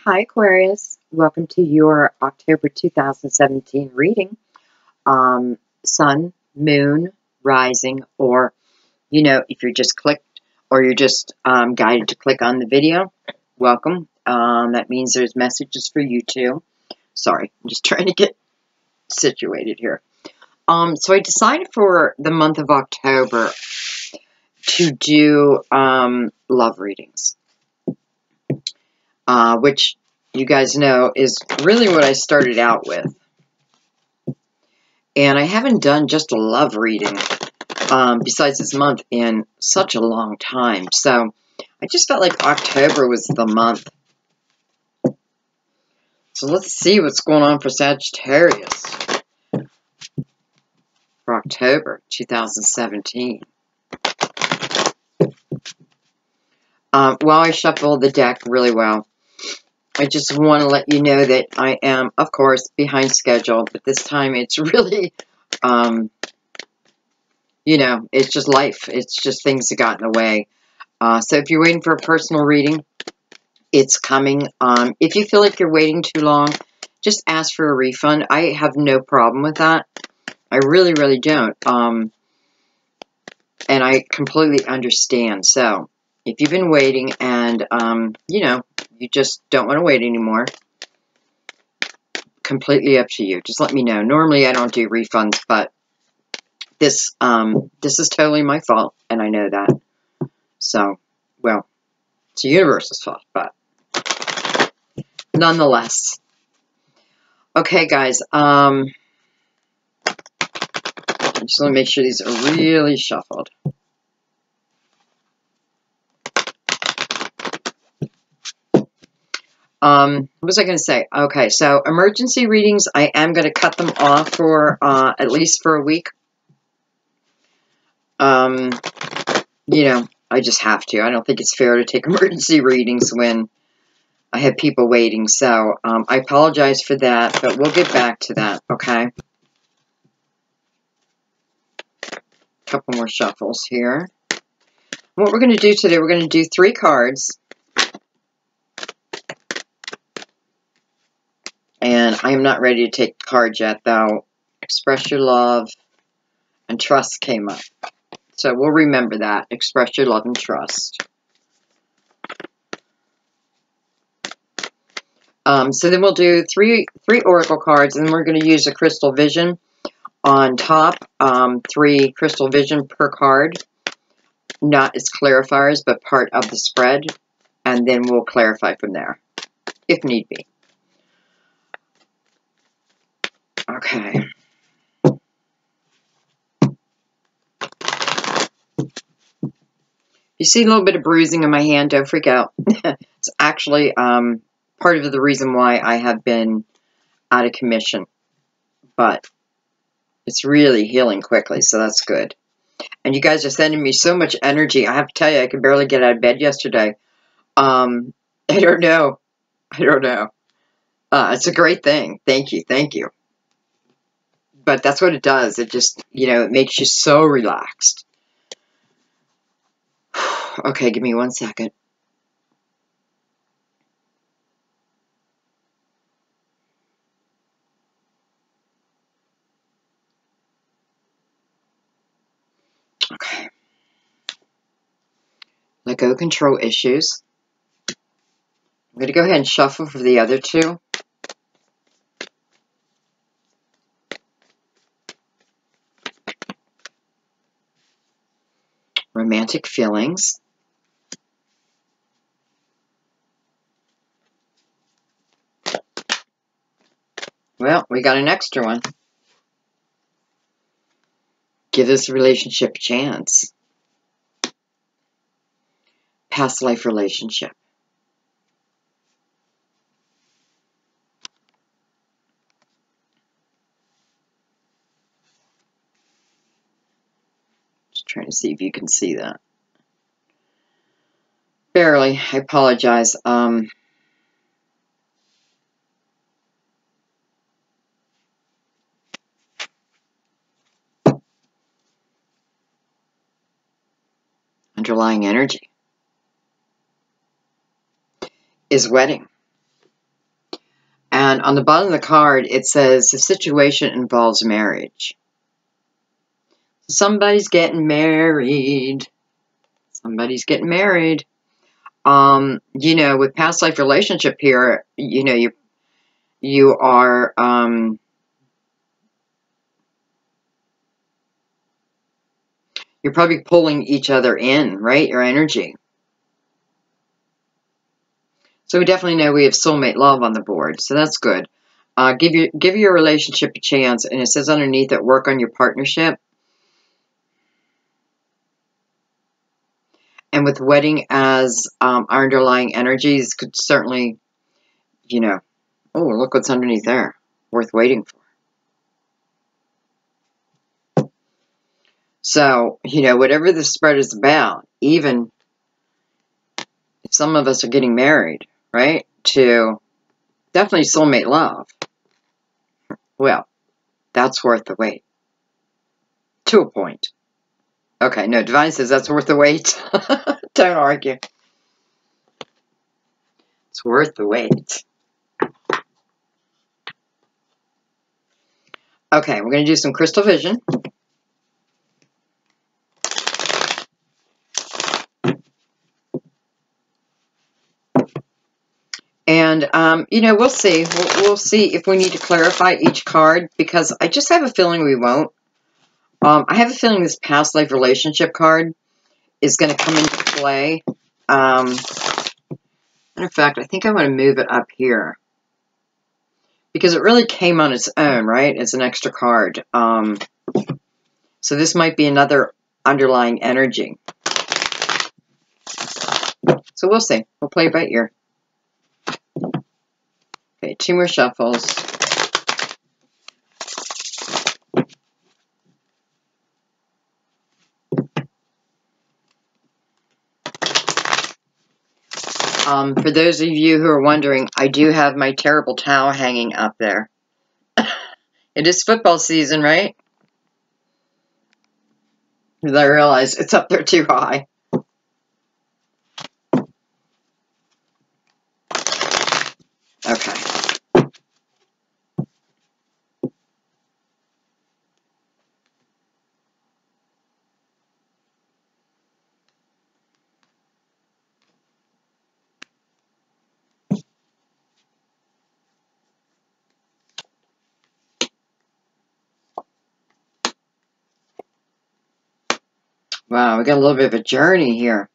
Hi Aquarius, welcome to your October 2017 reading. Sun, moon, rising, or, if you're just clicked or you're just guided to click on the video, welcome. That means there's messages for you too. Sorry, I'm just trying to get situated here. So I decided for the month of October to do love readings, which you guys know is really what I started out with. And I haven't done just a love reading besides this month in such a long time. So I just felt like October was the month. So let's see what's going on for Sagittarius for October 2017. While I shuffle the deck really well, I just want to let you know that I am, of course, behind schedule. But this time it's really, it's just life. It's just things that got in the way. So if you're waiting for a personal reading, it's coming. If you feel like you're waiting too long, just ask for a refund. I have no problem with that. I really, really don't. And I completely understand. So if you've been waiting and, you just don't want to wait anymore, completely up to you. Just let me know. Normally I don't do refunds, but this is totally my fault, and I know that. So, well, it's the universe's fault, but nonetheless. Okay, guys, just want to make sure these are really shuffled. What was I going to say? Okay, so emergency readings, I am going to cut them off for at least for a week. I just have to. I don't think it's fair to take emergency readings when I have people waiting. So I apologize for that, but we'll get back to that, okay? Couple more shuffles here. What we're going to do today, we're going to do 3 cards. And I am not ready to take cards yet, though. Express your love and trust came up. So we'll remember that. Express your love and trust. So then we'll do three oracle cards, and then we're going to use a crystal vision on top. 3 crystal vision per card. Not as clarifiers, but part of the spread. And then we'll clarify from there, if need be. Okay. You see a little bit of bruising in my hand, don't freak out. It's actually part of the reason why I have been out of commission. But it's really healing quickly, so that's good. And you guys are sending me so much energy. I have to tell you, I could barely get out of bed yesterday. I don't know. It's a great thing. Thank you. But that's what it does. It just, it makes you so relaxed. Okay, give me 1 second. Okay. Let go control issues. I'm going to go ahead and shuffle for the other 2. Romantic feelings. Well, we got an extra one. Give this relationship a chance. Past life relationship. Just trying to see if you can see that. Barely. I apologize. Underlying energy is wedding. And on the bottom of the card, it says the situation involves marriage. Somebody's getting married. Somebody's getting married. You know, with past life relationship here, you know, you are, you're probably pulling each other in, right? Your energy. So we definitely know we have soulmate love on the board, so that's good. Give your relationship a chance, and it says underneath it, work on your partnership. And with wedding as our underlying energies, could certainly, you know, oh, look what's underneath there. Worth waiting for. So, you know, whatever the spread is about, even if some of us are getting married, right, to definitely soulmate love, well, that's worth the wait. To a point. Okay, no, Divine says that's worth the wait. Don't argue. It's worth the wait. Okay, we're going to do some crystal vision. And, you know, we'll see. We'll see if we need to clarify each card, because I just have a feeling we won't. I have a feeling this past life relationship card is going to come into play. Matter of fact, I think I want to move it up here, because it really came on its own, right? It's an extra card. So this might be another underlying energy. So we'll see. We'll play it by ear. Okay, 2 more shuffles. For those of you who are wondering, I do have my terrible towel hanging up there. It is football season, right? Because I realize it's up there too high. Okay. Wow, we got a little bit of a journey here.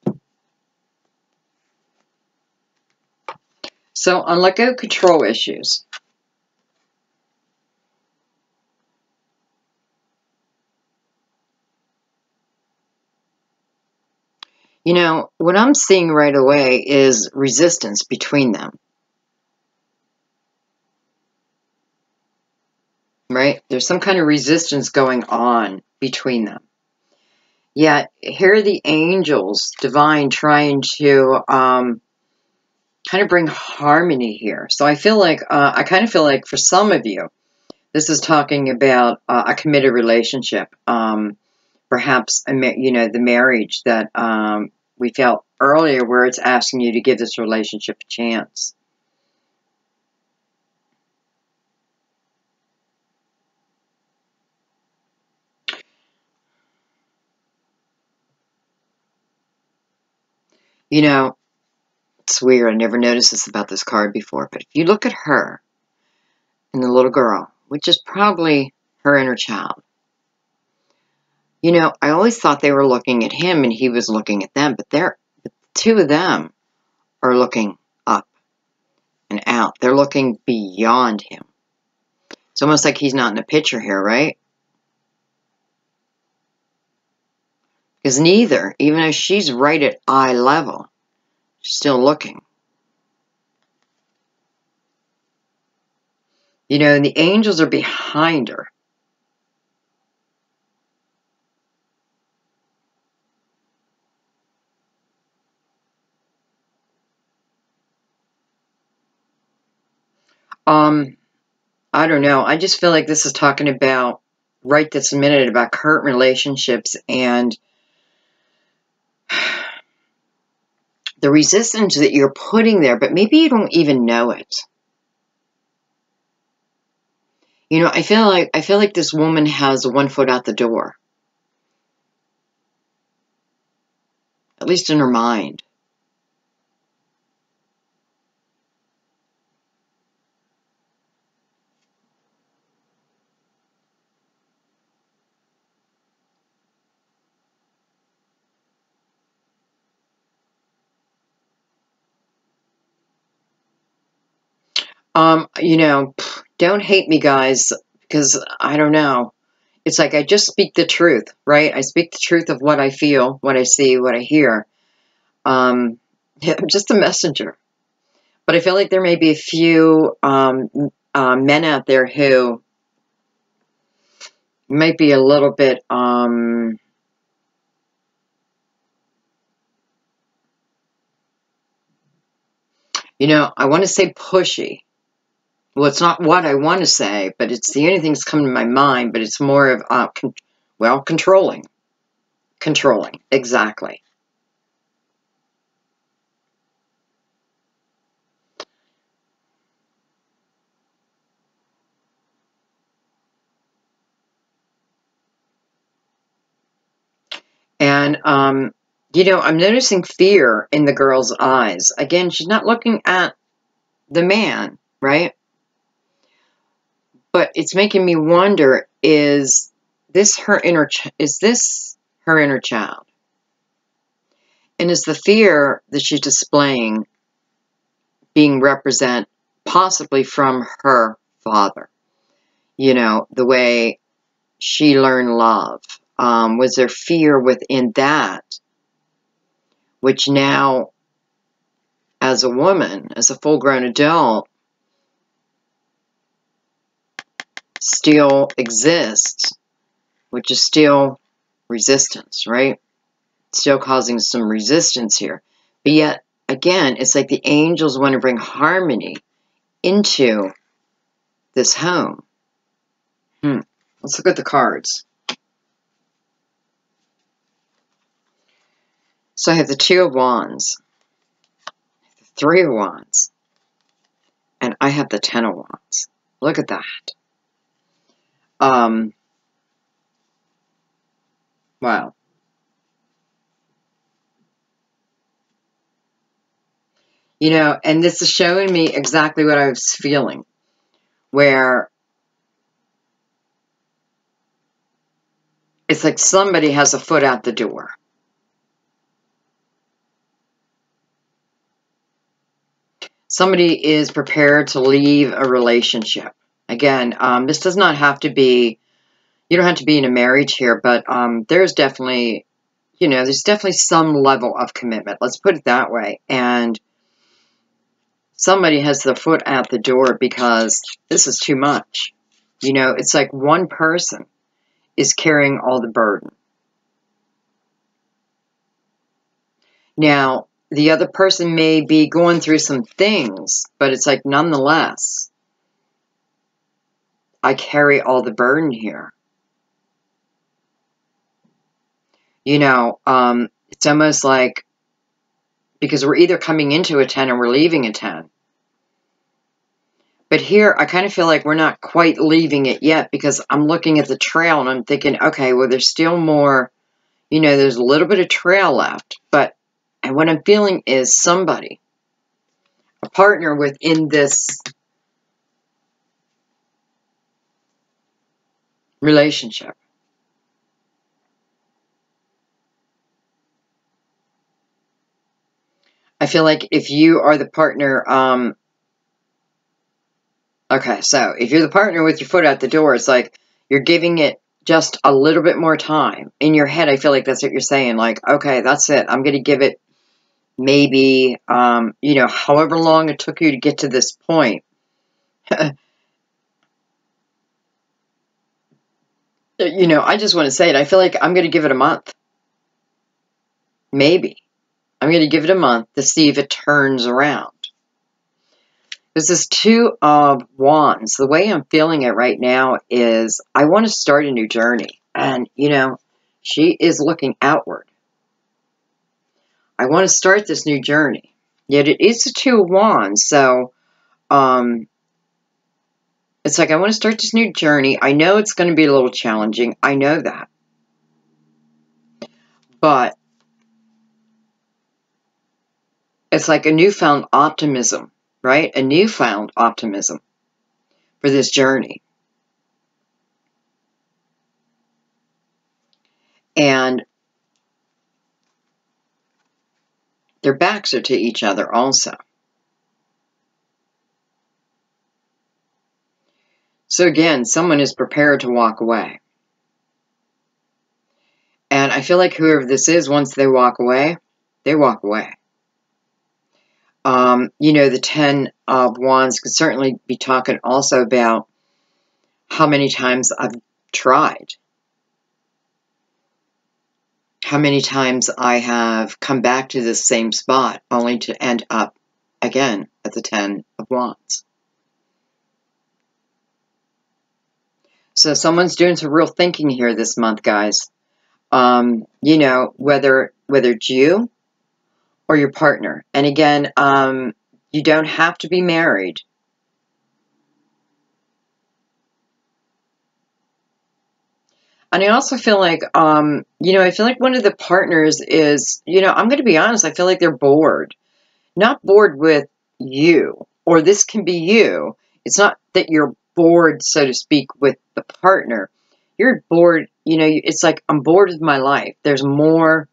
So, on let go control issues. You know, what I'm seeing right away is resistance between them. Right? There's some kind of resistance going on between them. Yet, here are the angels, divine, trying to kind of bring harmony here. So I feel like, I kind of feel like for some of you, this is talking about a committed relationship. Perhaps, you know, the marriage that we felt earlier, where it's asking you to give this relationship a chance. You know, it's weird. I never noticed this about this card before, but if you look at her and the little girl, which is probably her inner child, you know, I always thought they were looking at him and he was looking at them, but the two of them are looking up and out. They're looking beyond him. It's almost like he's not in the picture here, right? Because neither, even though she's right at eye level, she's still looking. You know, and the angels are behind her. I don't know. I just feel like this is talking about, right this minute, about current relationships and the resistance that you're putting there, but maybe you don't even know it. You know, I feel like this woman has one foot out the door. At least in her mind. You know, don't hate me, guys, because I don't know. It's like I just speak the truth, right? I speak the truth of what I feel, what I see, what I hear. Yeah, I'm just a messenger. But I feel like there may be a few men out there who might be a little bit, you know, I want to say pushy. Well, it's not what I want to say, but it's the only thing that's coming to my mind, but it's more of, well, controlling. Controlling, exactly. And, you know, I'm noticing fear in the girl's eyes. Again, she's not looking at the man, right? But it's making me wonder, is this her inner child? And is the fear that she's displaying being represent possibly from her father? You know, the way she learned love. Was there fear within that, which now, as a woman, as a full-grown adult, still exists, which is still resistance, right? Still causing some resistance here. But yet, again, it's like the angels want to bring harmony into this home. Let's look at the cards. So I have the Two of Wands, the Three of Wands, and I have the Ten of Wands. Look at that. Wow. You know, and this is showing me exactly what I was feeling, where it's like somebody has a foot out the door. Somebody is prepared to leave a relationship. Again, this does not have to be, you don't have to be in a marriage here, but there's definitely, you know, there's definitely some level of commitment. Let's put it that way. And somebody has their foot out the door because this is too much. You know, it's like one person is carrying all the burden. Now, the other person may be going through some things, but it's like, nonetheless, I carry all the burden here. You know, it's almost like, because we're either coming into a 10 or we're leaving a 10. But here, I kind of feel like we're not quite leaving it yet, because I'm looking at the trail and I'm thinking, okay, well, there's still more, you know, there's a little bit of trail left. But, and what I'm feeling is somebody, a partner within this relationship. I feel like if you are the partner, okay, so if you're the partner with your foot out the door, it's like you're giving it just a little bit more time. In your head, I feel like that's what you're saying. Like, okay, that's it. I'm going to give it maybe, you know, however long it took you to get to this point. You know, I just want to say it. I feel like I'm going to give it a month. Maybe. I'm going to give it a month to see if it turns around. There's this Two of Wands. The way I'm feeling it right now is I want to start a new journey. And, you know, she is looking outward. I want to start this new journey. Yet it is the Two of Wands. So, It's like, I want to start this new journey. I know it's going to be a little challenging. I know that. But it's like a newfound optimism, right? A newfound optimism for this journey. And their backs are to each other also. So again, someone is prepared to walk away. And I feel like whoever this is, once they walk away, they walk away. You know, the 10 of Wands could certainly be talking also about how many times I've tried. How many times I have come back to this same spot only to end up again at the 10 of Wands. So someone's doing some real thinking here this month, guys. You know, whether it's you or your partner. And again, you don't have to be married. And I also feel like, you know, I feel like one of the partners is, you know, I'm going to be honest, I feel like they're bored. Not bored with you, or this can be you. It's not that you're bored, so to speak, with the partner. You're bored, you know, it's like, I'm bored with my life. There's more.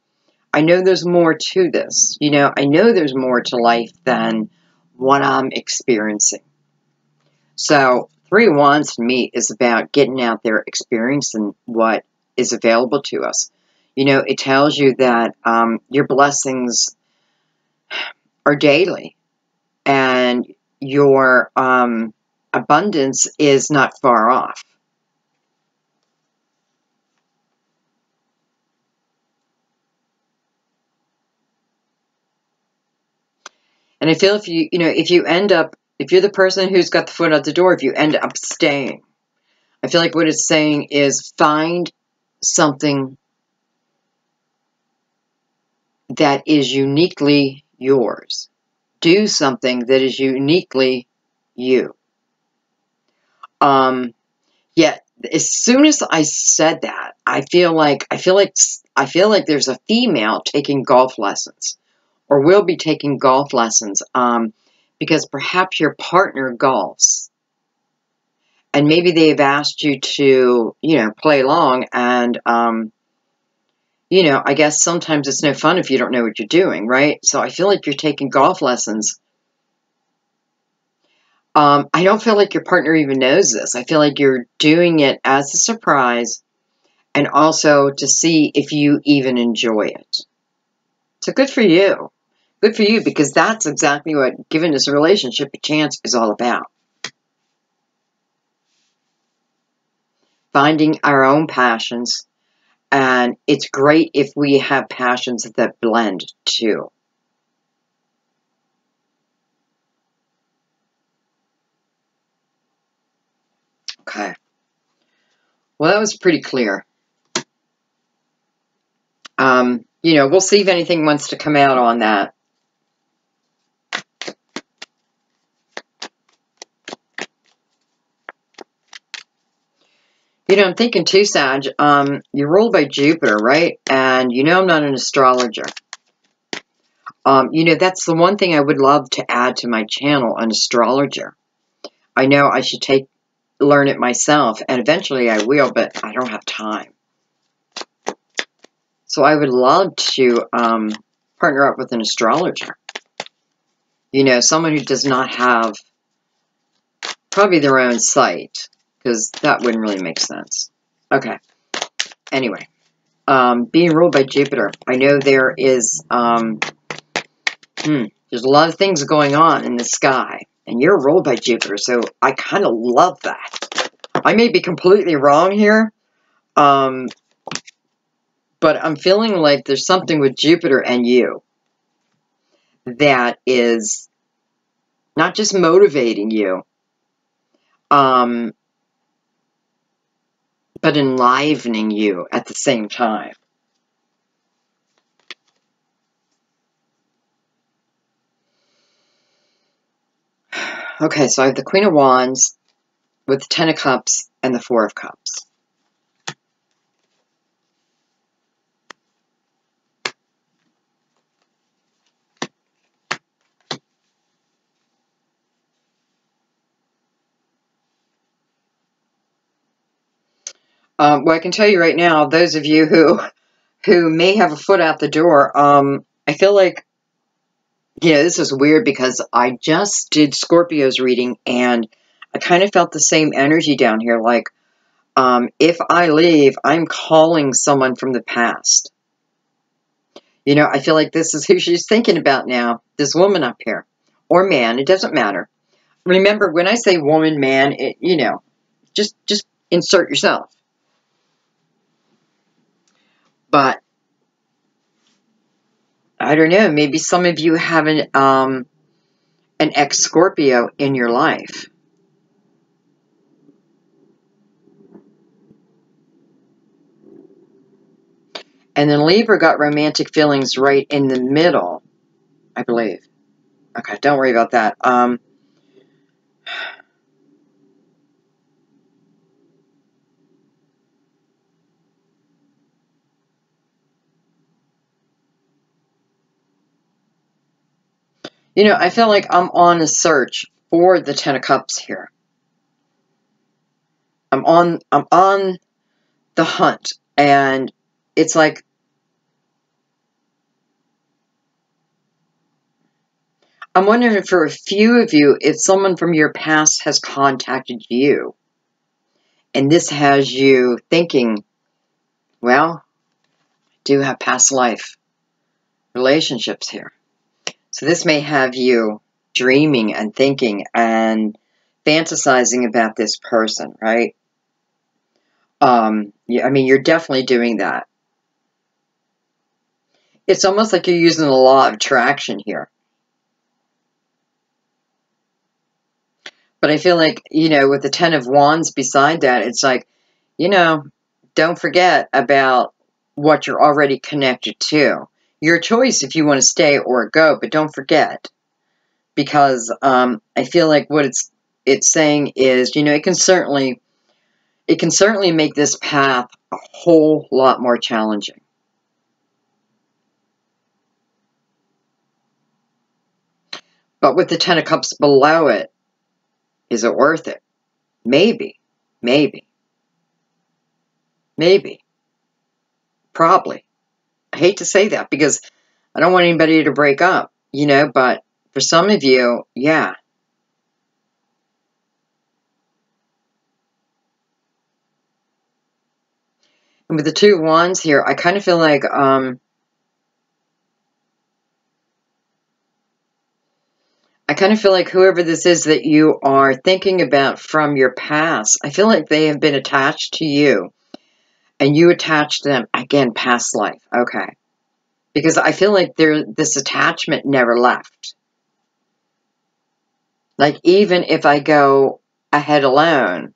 I know there's more to this. You know, I know there's more to life than what I'm experiencing. So 3 of Wands to me is about getting out there, experiencing what is available to us. You know, it tells you that your blessings are daily and your abundance is not far off. And I feel if you end up, if you're the person who's got the foot out the door, if you end up staying, I feel like what it's saying is find something that is uniquely yours. Do something that is uniquely you. Yet as soon as I said that, I feel like there's a female taking golf lessons, or will be taking golf lessons, because perhaps your partner golfs, and maybe they've asked you to, you know, play along, and you know, I guess sometimes it's no fun if you don't know what you're doing, right? So I feel like you're taking golf lessons. I don't feel like your partner even knows this. I feel like you're doing it as a surprise, and also to see if you even enjoy it. So good for you. Good for you, because that's exactly what giving this relationship a chance is all about. Finding our own passions, and it's great if we have passions that blend too. Okay. Well, that was pretty clear. You know, we'll see if anything wants to come out on that. You know, I'm thinking too, Sag, you're ruled by Jupiter, right? And you know I'm not an astrologer. You know, that's the one thing I would love to add to my channel, an astrologer. I know I should learn it myself, and eventually I will, but I don't have time. So I would love to partner up with an astrologer. You know, someone who does not have probably their own site, because that wouldn't really make sense. Okay. Anyway, being ruled by Jupiter, I know there is, there's a lot of things going on in the sky, and you're ruled by Jupiter, so I kind of love that. I may be completely wrong here, but I'm feeling like there's something with Jupiter and you that is not just motivating you, but enlivening you at the same time. Okay, so I have the Queen of Wands with the Ten of Cups and the Four of Cups. Well, I can tell you right now, those of you who may have a foot out the door, I feel like, you know, this is weird because I just did Scorpio's reading and I kind of felt the same energy down here. Like, if I leave, I'm calling someone from the past. You know, I feel like this is who she's thinking about now. This woman up here. Or man, it doesn't matter. Remember, when I say woman, man, you know, just insert yourself. But I don't know, maybe some of you have an ex-Scorpio in your life. And then Libra got romantic feelings right in the middle, I believe. Okay, don't worry about that. You know, I feel like I'm on a search for the Ten of Cups here. I'm on the hunt, and it's like I'm wondering for a few of you if someone from your past has contacted you, and this has you thinking, well, I do have past life relationships here. So this may have you dreaming and thinking and fantasizing about this person, right? Yeah, I mean, you're definitely doing that. It's almost like you're using the law of attraction here. But I feel like, you know, with the Ten of Wands beside that, it's like, you know, don't forget about what you're already connected to. Your choice if you want to stay or go, but don't forget. Because I feel like what it's saying is, you know, it can certainly make this path a whole lot more challenging. But with the Ten of Cups below it, is it worth it? Maybe. Maybe. Maybe. Probably. I hate to say that because I don't want anybody to break up, you know, but for some of you, yeah. And with the Two of Wands here, I kind of feel like whoever this is that you are thinking about from your past, I feel like they have been attached to you. And you attached them, again, past life. Okay. Because I feel like this attachment never left. Like, even if I go ahead alone,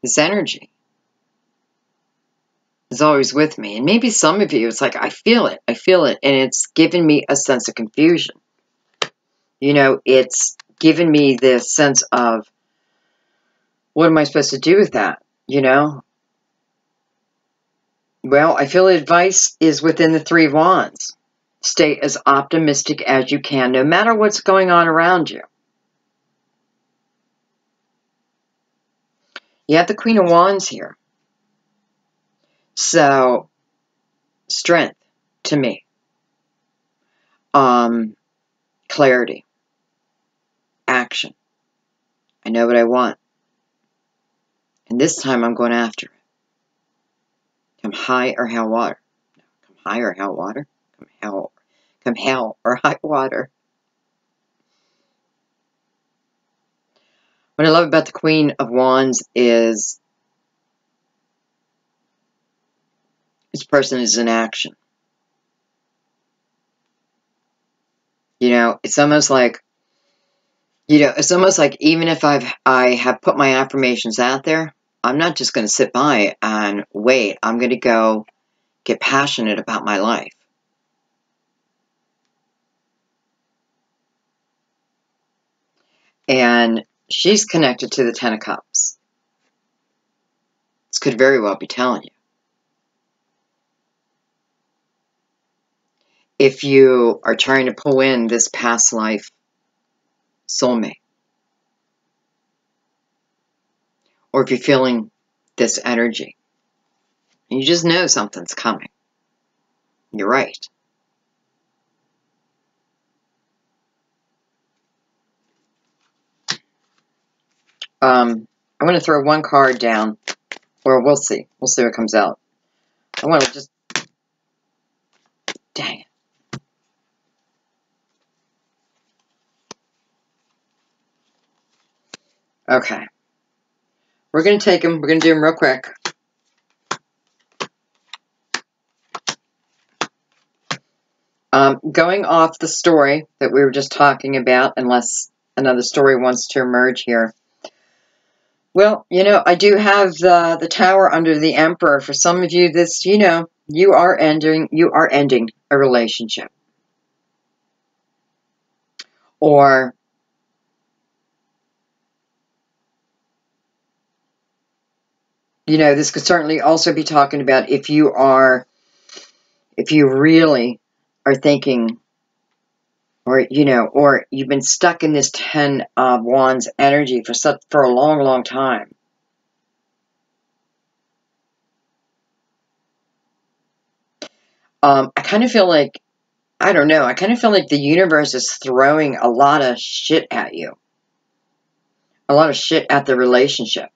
this energy is always with me. And maybe some of you, it's like, I feel it, and it's given me a sense of confusion. You know, it's given me this sense of, what am I supposed to do with that? You know? Well, I feel advice is within the Three of Wands. Stay as optimistic as you can, no matter what's going on around you. You have the Queen of Wands here. So, strength to me. Clarity. Action. I know what I want. And this time I'm going after it. Come high or high water. Come high or high water. Come hell or high water. What I love about the Queen of Wands is this person is in action. You know, it's almost like, even if I have put my affirmations out there, I'm not just going to sit by and wait. I'm going to go get passionate about my life. And she's connected to the Ten of Cups. This could very well be telling you. If you are trying to pull in this past life soulmate, or if you're feeling this energy, you just know something's coming. You're right. I'm going to throw one card down, or we'll see. We'll see what comes out. I want to just... Dang it. Okay. We're going to take them. We're going to do them real quick. Going off the story that we were just talking about, unless another story wants to emerge here. Well, you know, I do have the Tower under the Emperor. For some of you, this, you know, you are ending a relationship. Or, you know, this could certainly also be talking about if you really are thinking, or, you know, or you've been stuck in this 10 of Wands energy for a long, long time. I kind of feel like, I don't know, I kind of feel like the universe is throwing a lot of shit at you. A lot of shit at the relationship.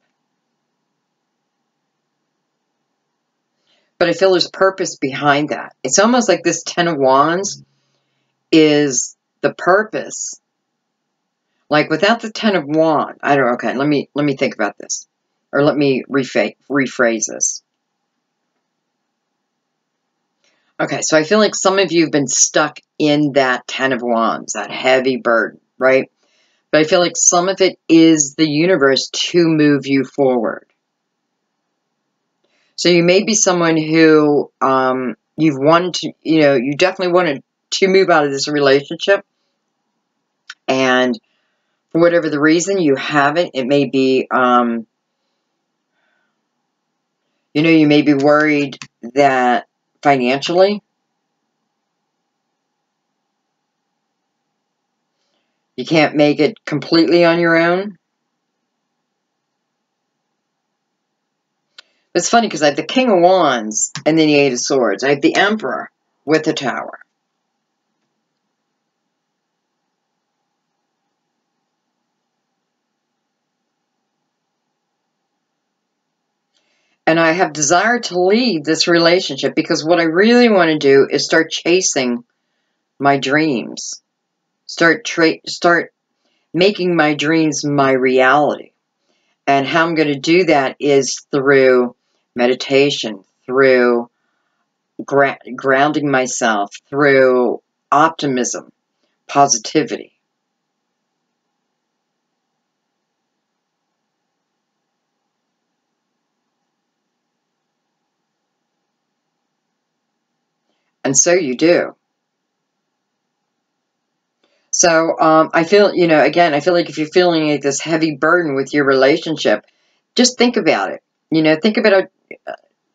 But I feel there's purpose behind that. It's almost like this 10 of Wands is the purpose. Like without the 10 of Wands, I don't know, okay, let me think about this. Or let me rephrase this. Okay, so I feel like some of you have been stuck in that 10 of Wands, that heavy burden, right? But I feel like some of it is the universe to move you forward. So you may be someone who you've wanted to, you know, you definitely wanted to move out of this relationship. And for whatever the reason, you haven't. It may be, you know, you may be worried that financially, you can't make it completely on your own. It's funny because I have the King of Wands and then the Eight of Swords. I have the Emperor with the Tower. And I have desire to leave this relationship because what I really want to do is start chasing my dreams. Start making my dreams my reality. And how I'm going to do that is through meditation, through grounding myself, through optimism, positivity. And so you do. So I feel, you know, again, I feel like if you're feeling like this heavy burden with your relationship, just think about it. You know, think about it,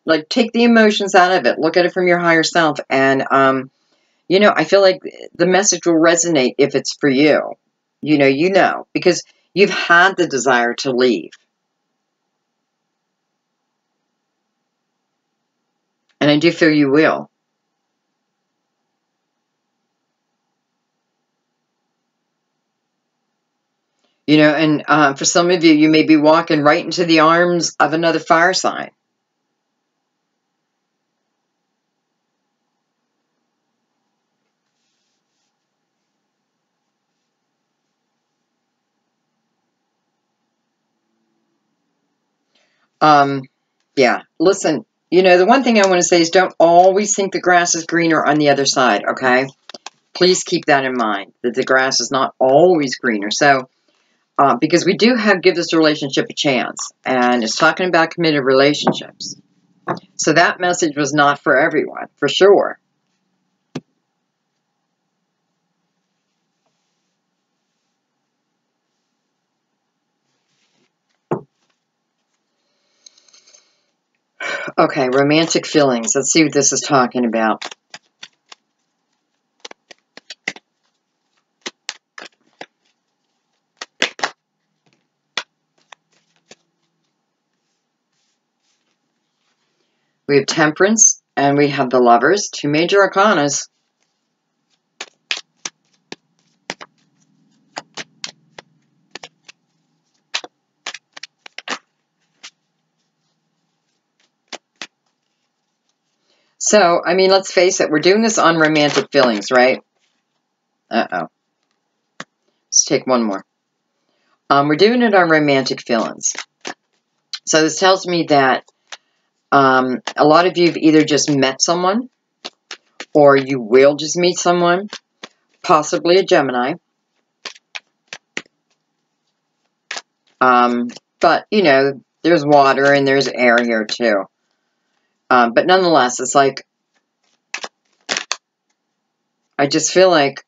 like take the emotions out of it. Look at it from your higher self. And, you know, I feel like the message will resonate if it's for you. You know, because you've had the desire to leave. And I do feel you will. You know, and for some of you, you may be walking right into the arms of another fire sign. Yeah, listen, you know, the one thing I want to say is don't always think the grass is greener on the other side, okay? Please keep that in mind, that the grass is not always greener. So, because we do give this relationship a chance, and it's talking about committed relationships. So that message was not for everyone, for sure. Okay, romantic feelings. Let's see what this is talking about. We have Temperance and we have the Lovers, two major arcanas. So, I mean, let's face it, we're doing this on romantic feelings, right? Uh-oh. Let's take one more. We're doing it on romantic feelings. So this tells me that a lot of you have either just met someone or you will just meet someone, possibly a Gemini. But, you know, there's water and there's air here too. But nonetheless, it's like, I just feel like,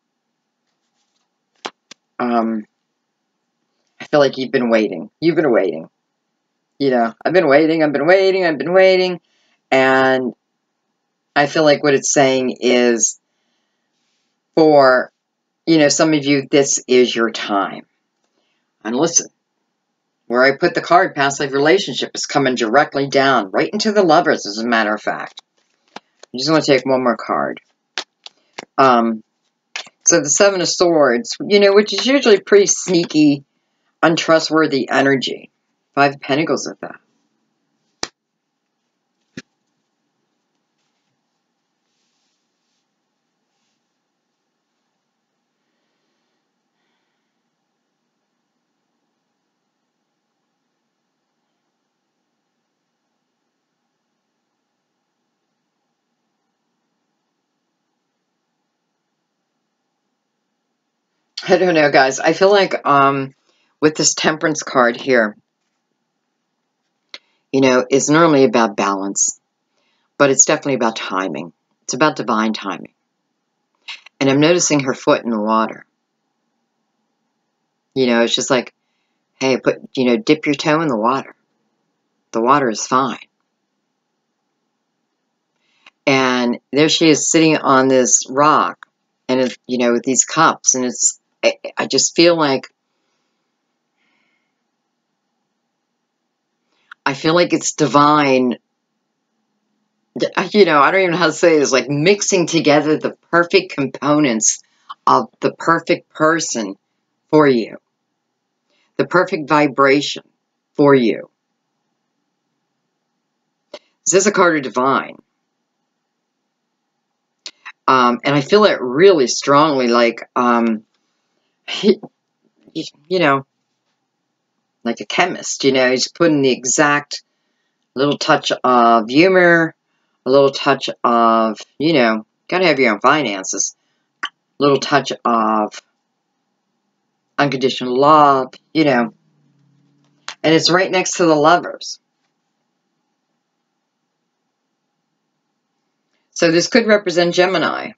I feel like you've been waiting. You've been waiting. You know, I've been waiting. And I feel like what it's saying is for, you know, some of you, this is your time. And listen, where I put the card, past life relationship, is coming directly down, right into the Lovers, as a matter of fact. I just want to take one more card. So the Seven of Swords, you know, which is usually pretty sneaky, untrustworthy energy. Five of Pentacles with that. I don't know, guys. I feel like with this Temperance card here, you know, it's normally about balance, but it's definitely about timing. It's about divine timing. And I'm noticing her foot in the water. You know, it's just like, hey, dip your toe in the water. The water is fine. And there she is sitting on this rock, and it, you know, with these cups, and I just feel like, it's divine. You know, I don't even know how to say this, like mixing together the perfect components of the perfect person for you, the perfect vibration for you. This is a card of divine. And I feel it really strongly, like, you know, like a chemist, you know, he's putting the exact little touch of humor, a little touch of, you know, gotta have your own finances, a little touch of unconditional love, you know, and it's right next to the Lovers. So this could represent Gemini,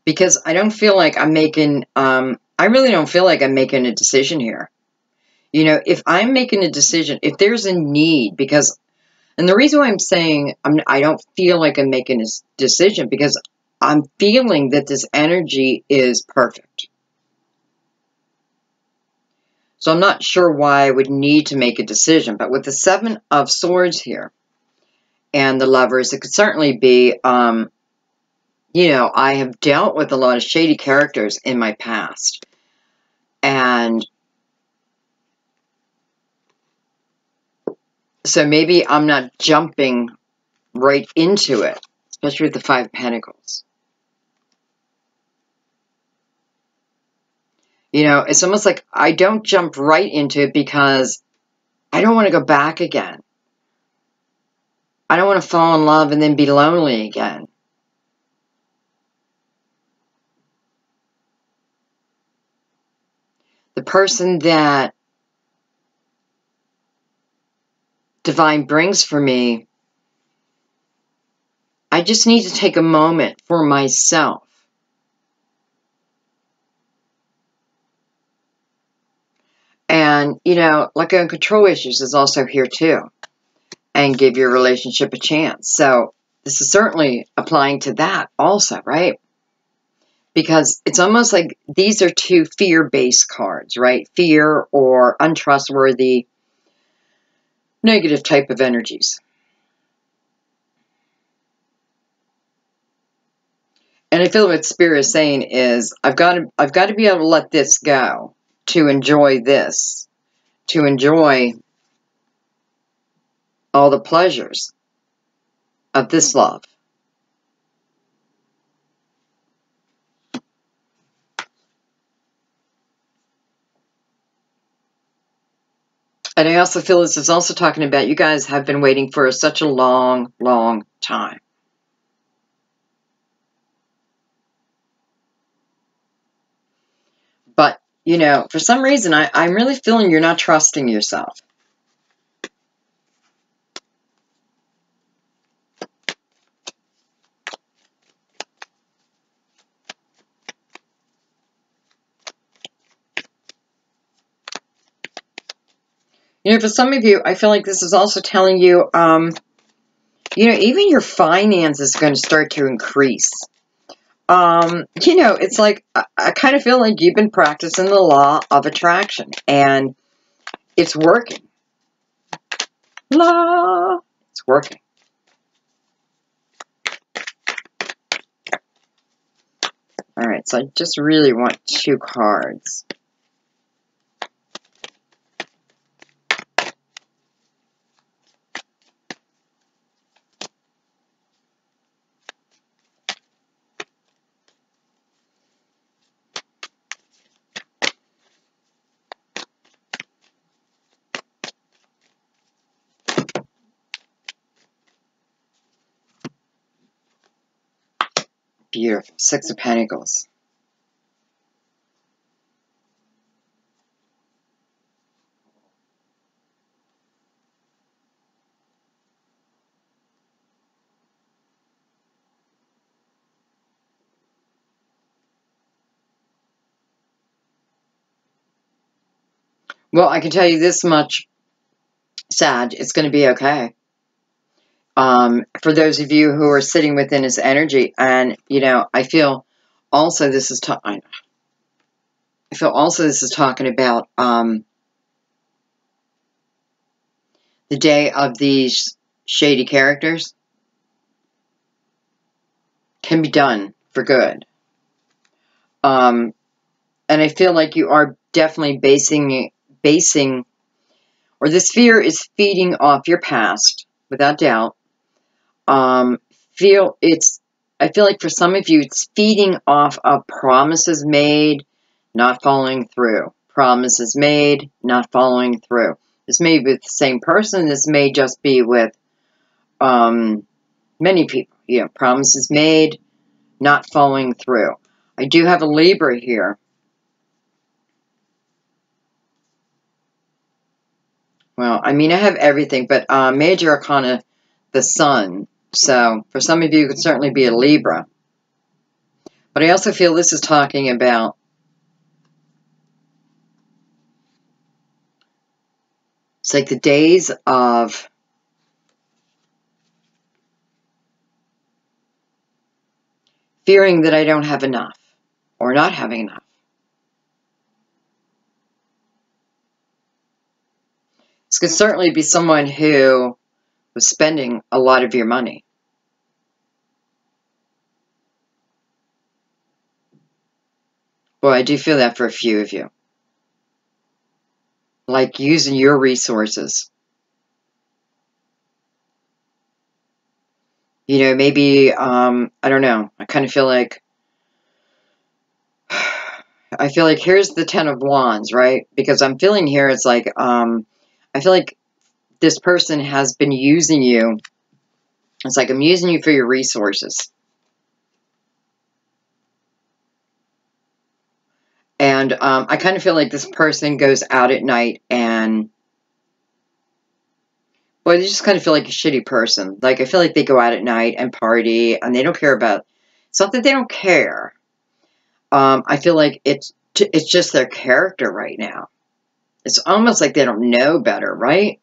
because I don't feel like I'm making, I really don't feel like I'm making a decision here. You know, if I'm making a decision, if there's a need, because, and the reason why I'm saying I don't feel like I'm making a decision, because I'm feeling that this energy is perfect. So I'm not sure why I would need to make a decision. But with the Seven of Swords here and the Lovers, it could certainly be, you know, I have dealt with a lot of shady characters in my past. And so maybe I'm not jumping right into it, especially with the Five of Pentacles. You know, it's almost like I don't jump right into it because I don't want to go back again. I don't want to fall in love and then be lonely again. The person that divine brings for me, I just need to take a moment for myself. And, you know, like control issues is also here too. and give your relationship a chance. So this is certainly applying to that also, right? Because it's almost like these are two fear-based cards, right? Fear or untrustworthy, negative type of energies. And I feel what Spirit is saying is, I've got to be able to let this go, to enjoy this, to enjoy all the pleasures of this love. And I also feel this is also talking about you guys have been waiting for such a long, long time. But, you know, for some reason, I'm really feeling you're not trusting yourself. You know, for some of you, I feel like this is also telling you, you know, even your finances are going to start to increase. You know, it's like, I kind of feel like you've been practicing the law of attraction, and it's working. It's working. All right, so I just really want 2 cards. Beautiful. 6 of Pentacles. Well, I can tell you this much, Sag, it's going to be okay. For those of you who are sitting within his energy, and, you know, I feel also this is talking about the day of these shady characters can be done for good. And I feel like you are definitely basing, or this fear is feeding off your past, without doubt. I feel like for some of you, it's feeding off of promises made, not following through. Promises made, not following through. This may be with the same person. This may just be with many people. You know, promises made, not following through. I do have a Libra here. Well, I mean, I have everything, but Major Arcana, the Sun. So, for some of you, it could certainly be a Libra. But I also feel this is talking about it's like the days of fearing that I don't have enough or not having enough. This could certainly be someone who was spending a lot of your money. Boy, I do feel that for a few of you. Like using your resources. You know, maybe, I don't know. I kind of feel like, here's the 10 of Wands, right? Because I'm feeling here, it's like, I feel like this person has been using you. It's like, I'm using you for your resources. And I kind of feel like this person goes out at night and, boy, they just kind of feel like a shitty person. Like, I feel like they go out at night and party, and they don't care about, it's not that they don't care. I feel like it's just their character right now. It's almost like they don't know better, right?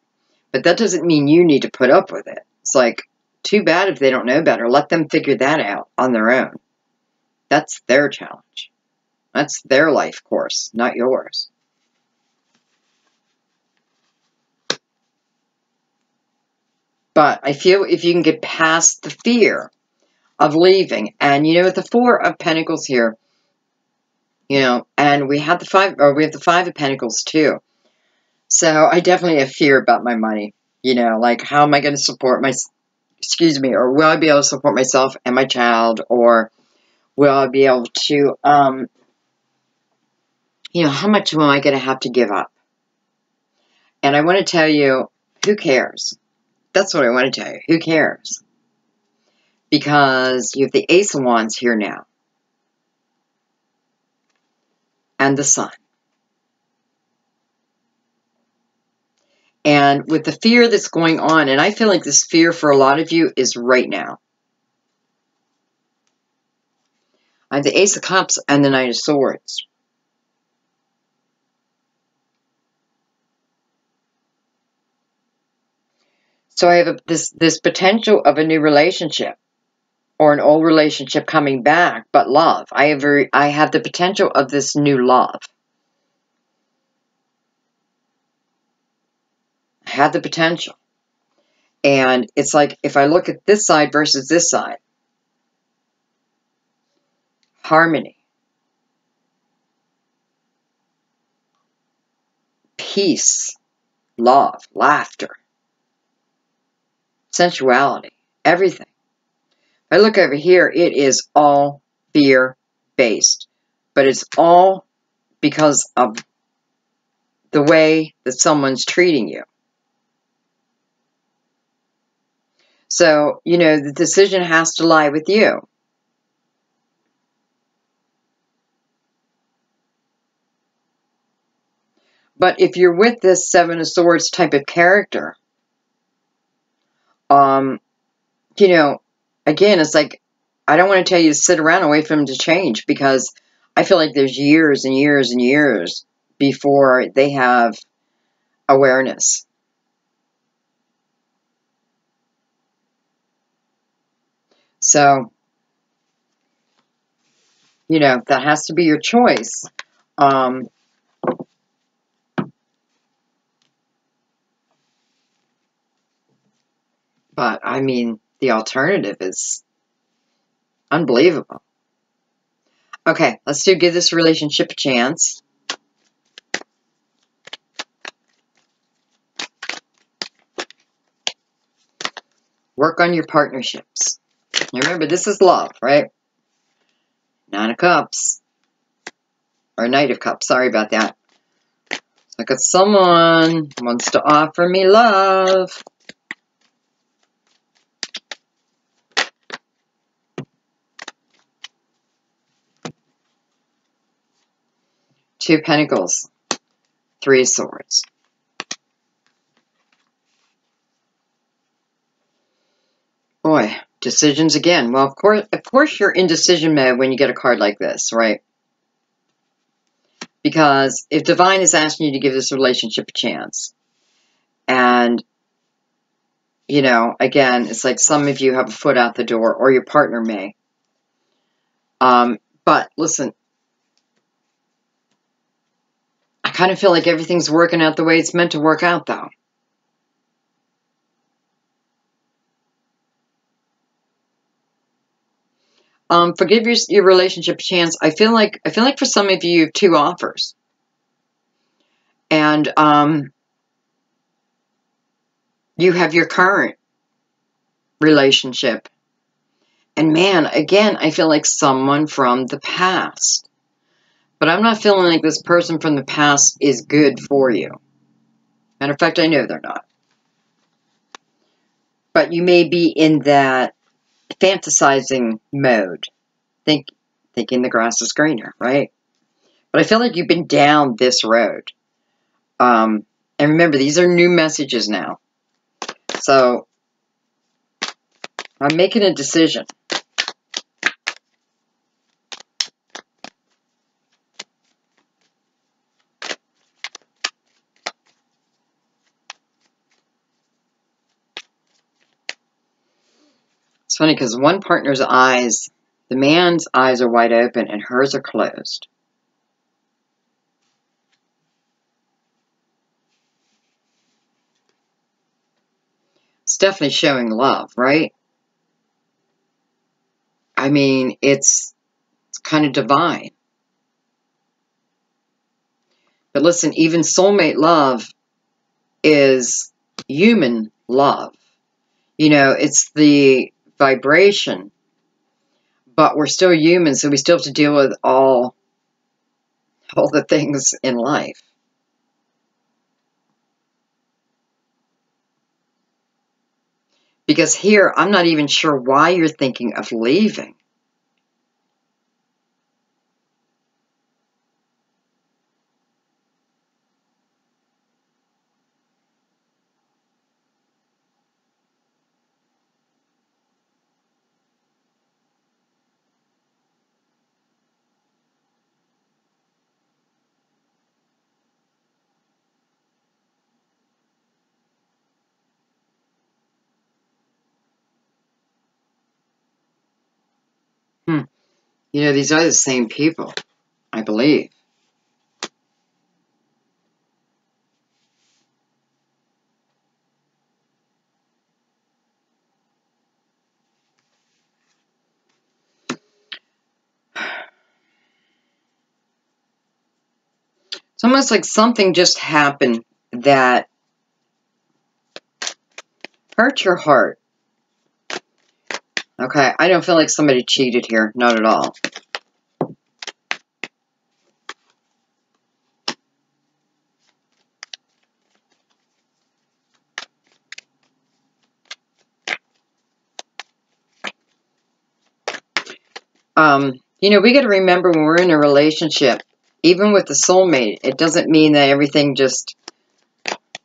But that doesn't mean you need to put up with it. It's like, too bad if they don't know better. Let them figure that out on their own. That's their challenge. That's their life course, not yours. But I feel if you can get past the fear of leaving, and you know, with the Four of Pentacles here, you know, and we have the Five of Pentacles too. So I definitely have fear about my money. You know, like, how am I going to support my, excuse me, or will I be able to support myself and my child, or will I be able to, you know, how much am I going to have to give up? And I want to tell you, who cares? That's what I want to tell you. Who cares? Because you have the Ace of Wands here now. And the Sun. And with the fear that's going on, and I feel like this fear for a lot of you is right now. I have the Ace of Cups and the Knight of Swords. So I have this potential of a new relationship, or an old relationship coming back, but love. I have the potential of this new love. I have the potential. And it's like, if I look at this side versus this side, harmony, peace, love, laughter, sensuality, everything. If I look over here, it is all fear-based. But it's all because of the way that someone's treating you. So, you know, the decision has to lie with you. But if you're with this Seven of Swords type of character, you know, again, it's like, I don't want to tell you to sit around and wait for them to change, because I feel like there's years and years and years before they have awareness. So, you know, that has to be your choice. But, I mean, the alternative is unbelievable. Okay, let's give this relationship a chance. Work on your partnerships. Remember, this is love, right? Nine of Cups. Or Knight of Cups, sorry about that. I got someone who wants to offer me love. Two of Pentacles. Three of Swords. Boy, decisions again. Well, of course you're in decision mode when you get a card like this, right? Because if Divine is asking you to give this relationship a chance, and, you know, again, it's like some of you have a foot out the door, or your partner may. But listen, I kind of feel like everything's working out the way it's meant to work out, though. Forgive your relationship a chance. I feel like for some of you, you have two offers. And you have your current relationship. And man, again, I feel like someone from the past. But I'm not feeling like this person from the past is good for you. Matter of fact, I know they're not. But you may be in that fantasizing mode. Thinking the grass is greener, right? But I feel like you've been down this road. And remember, these are new messages now. So, I'm making a decision. It's funny because one partner's eyes, the man's eyes are wide open and hers are closed. It's definitely showing love, right? I mean, it's kind of divine. But listen, even soulmate love is human love. You know, it's the vibration, but we're still human, so we still have to deal with all the things in life. Because here, I'm not even sure why you're thinking of leaving. You know, these are the same people, I believe. It's almost like something just happened that hurt your heart. Okay, I don't feel like somebody cheated here. Not at all. You know, we got to remember when we're in a relationship, even with the soulmate, it doesn't mean that everything just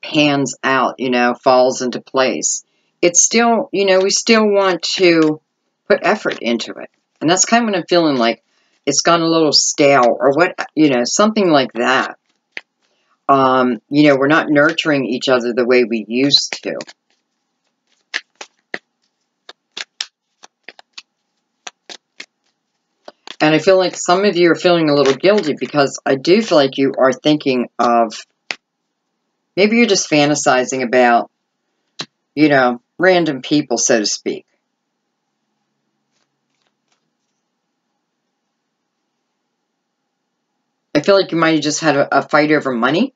pans out, you know, falls into place. It's still, you know, we still want to put effort into it. And that's kind of what I'm feeling like. It's gone a little stale or what, you know, something like that. You know, we're not nurturing each other the way we used to. And I feel like some of you are feeling a little guilty because I do feel like you are thinking of, maybe you're just fantasizing about, you know, random people, so to speak. I feel like you might have just had a fight over money.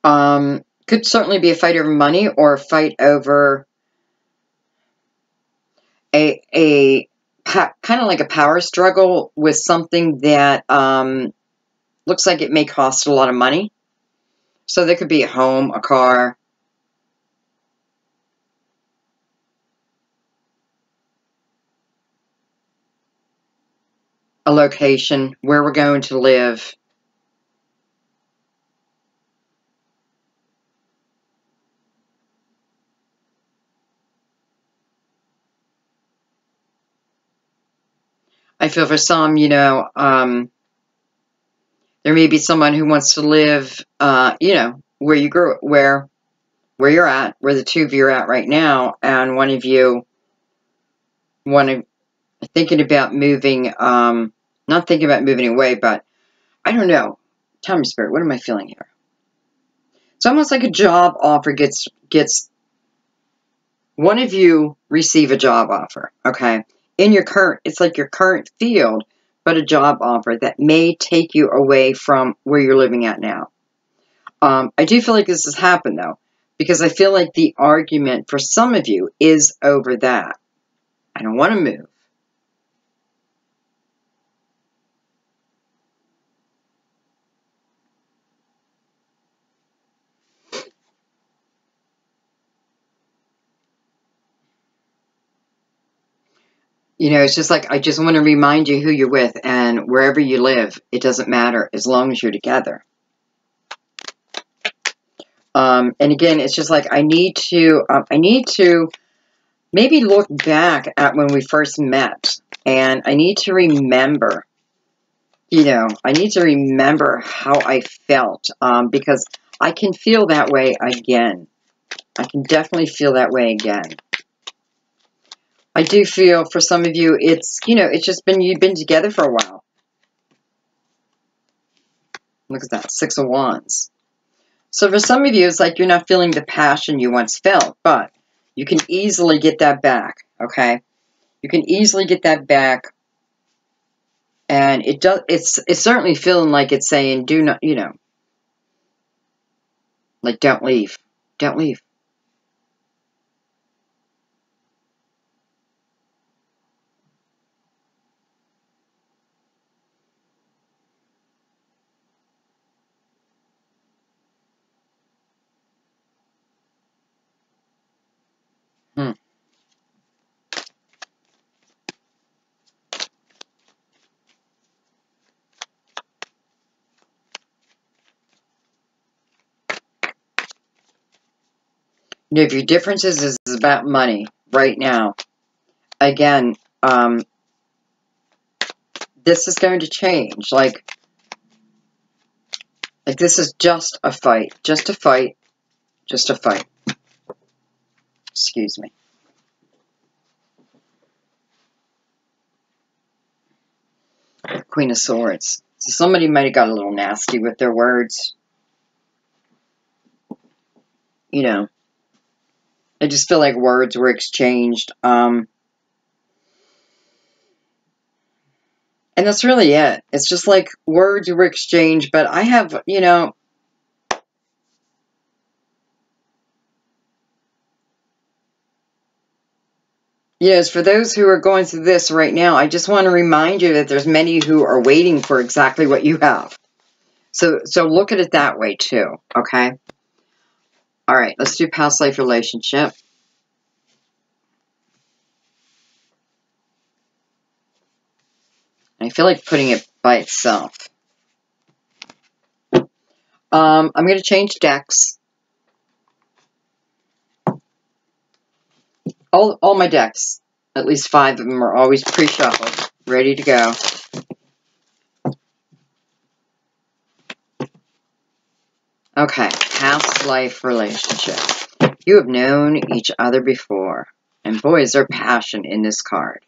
Could certainly be a fight over money or a fight over a kind of like a power struggle with something that looks like it may cost a lot of money. So there could be a home, a car, a location, where we're going to live. I feel for some, you know, there may be someone who wants to live, you know, where you grew, where you're at, where the two of you are at right now, and one of you thinking about moving, not thinking about moving away, but I don't know. Tell me, Spirit, what am I feeling here? It's almost like a job offer gets one of you receive a job offer, okay? In your current, it's like your current field, but a job offer that may take you away from where you're living at now. I do feel like this has happened, though, because I feel like the argument for some of you is over that. I don't want to move. You know, it's just like, I just want to remind you who you're with, and wherever you live, it doesn't matter as long as you're together. And again, it's just like, I need to maybe look back at when we first met, and I need to remember, you know, I need to remember how I felt, because I can feel that way again. I can definitely feel that way again. I do feel for some of you, it's, you know, it's just been, you've been together for a while. Look at that, 6 of Wands. So for some of you, it's like you're not feeling the passion you once felt, but you can easily get that back, okay? You can easily get that back. And it does, it's certainly feeling like it's saying, do not, you know, like, don't leave. Don't leave. Hmm. You know, if your differences is about money right now, again, this is going to change. Like this is just a fight. Just a fight. Just a fight. Excuse me. Queen of Swords. So somebody might have got a little nasty with their words. You know, I just feel like words were exchanged. And that's really it. It's just like words were exchanged, but I have, you know, yes, for those who are going through this right now, I just want to remind you that there's many who are waiting for exactly what you have. So look at it that way too, okay? All right, let's do past life relationship. I feel like putting it by itself. I'm going to change decks. All my decks, at least 5 of them, are always pre-shuffled, ready to go. Okay, past life relationship. You have known each other before. And boy, is there passion in this card.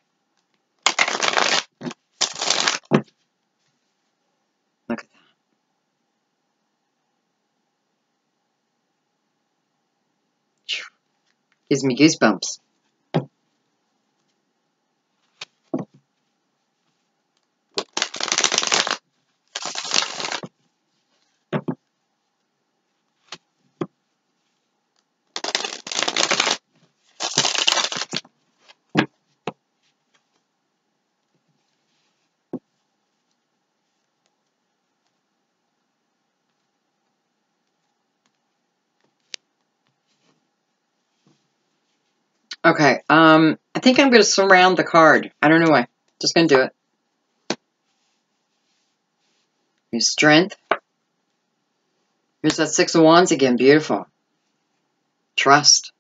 Look at that. Gives me goosebumps. Okay, I think I'm going to surround the card. I don't know why. Just going to do it. Here's strength. Here's that 6 of Wands again. Beautiful. Trust.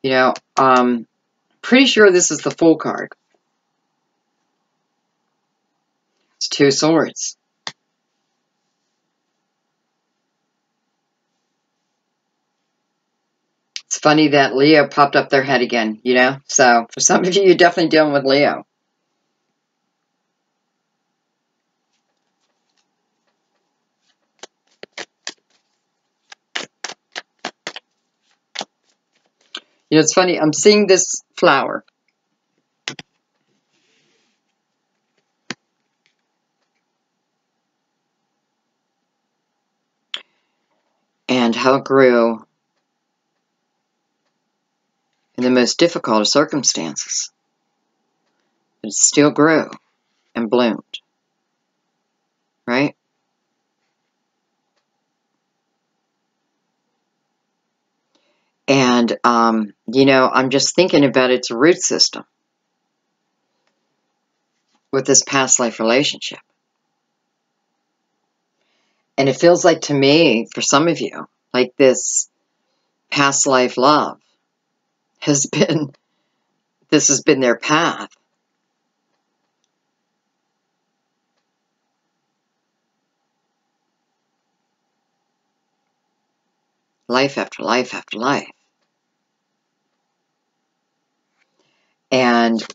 You know, pretty sure this is the Fool card. It's 2 swords. It's funny that Leo popped up their head again, you know? So, for some of you, you're definitely dealing with Leo. You know, it's funny. I'm seeing this flower. And how it grew in the most difficult of circumstances. But it still grew and bloomed. Right? And, you know, I'm just thinking about its root system with this past life relationship. And it feels like to me, for some of you, like this past life love has been, this has been their path. life after life after life. And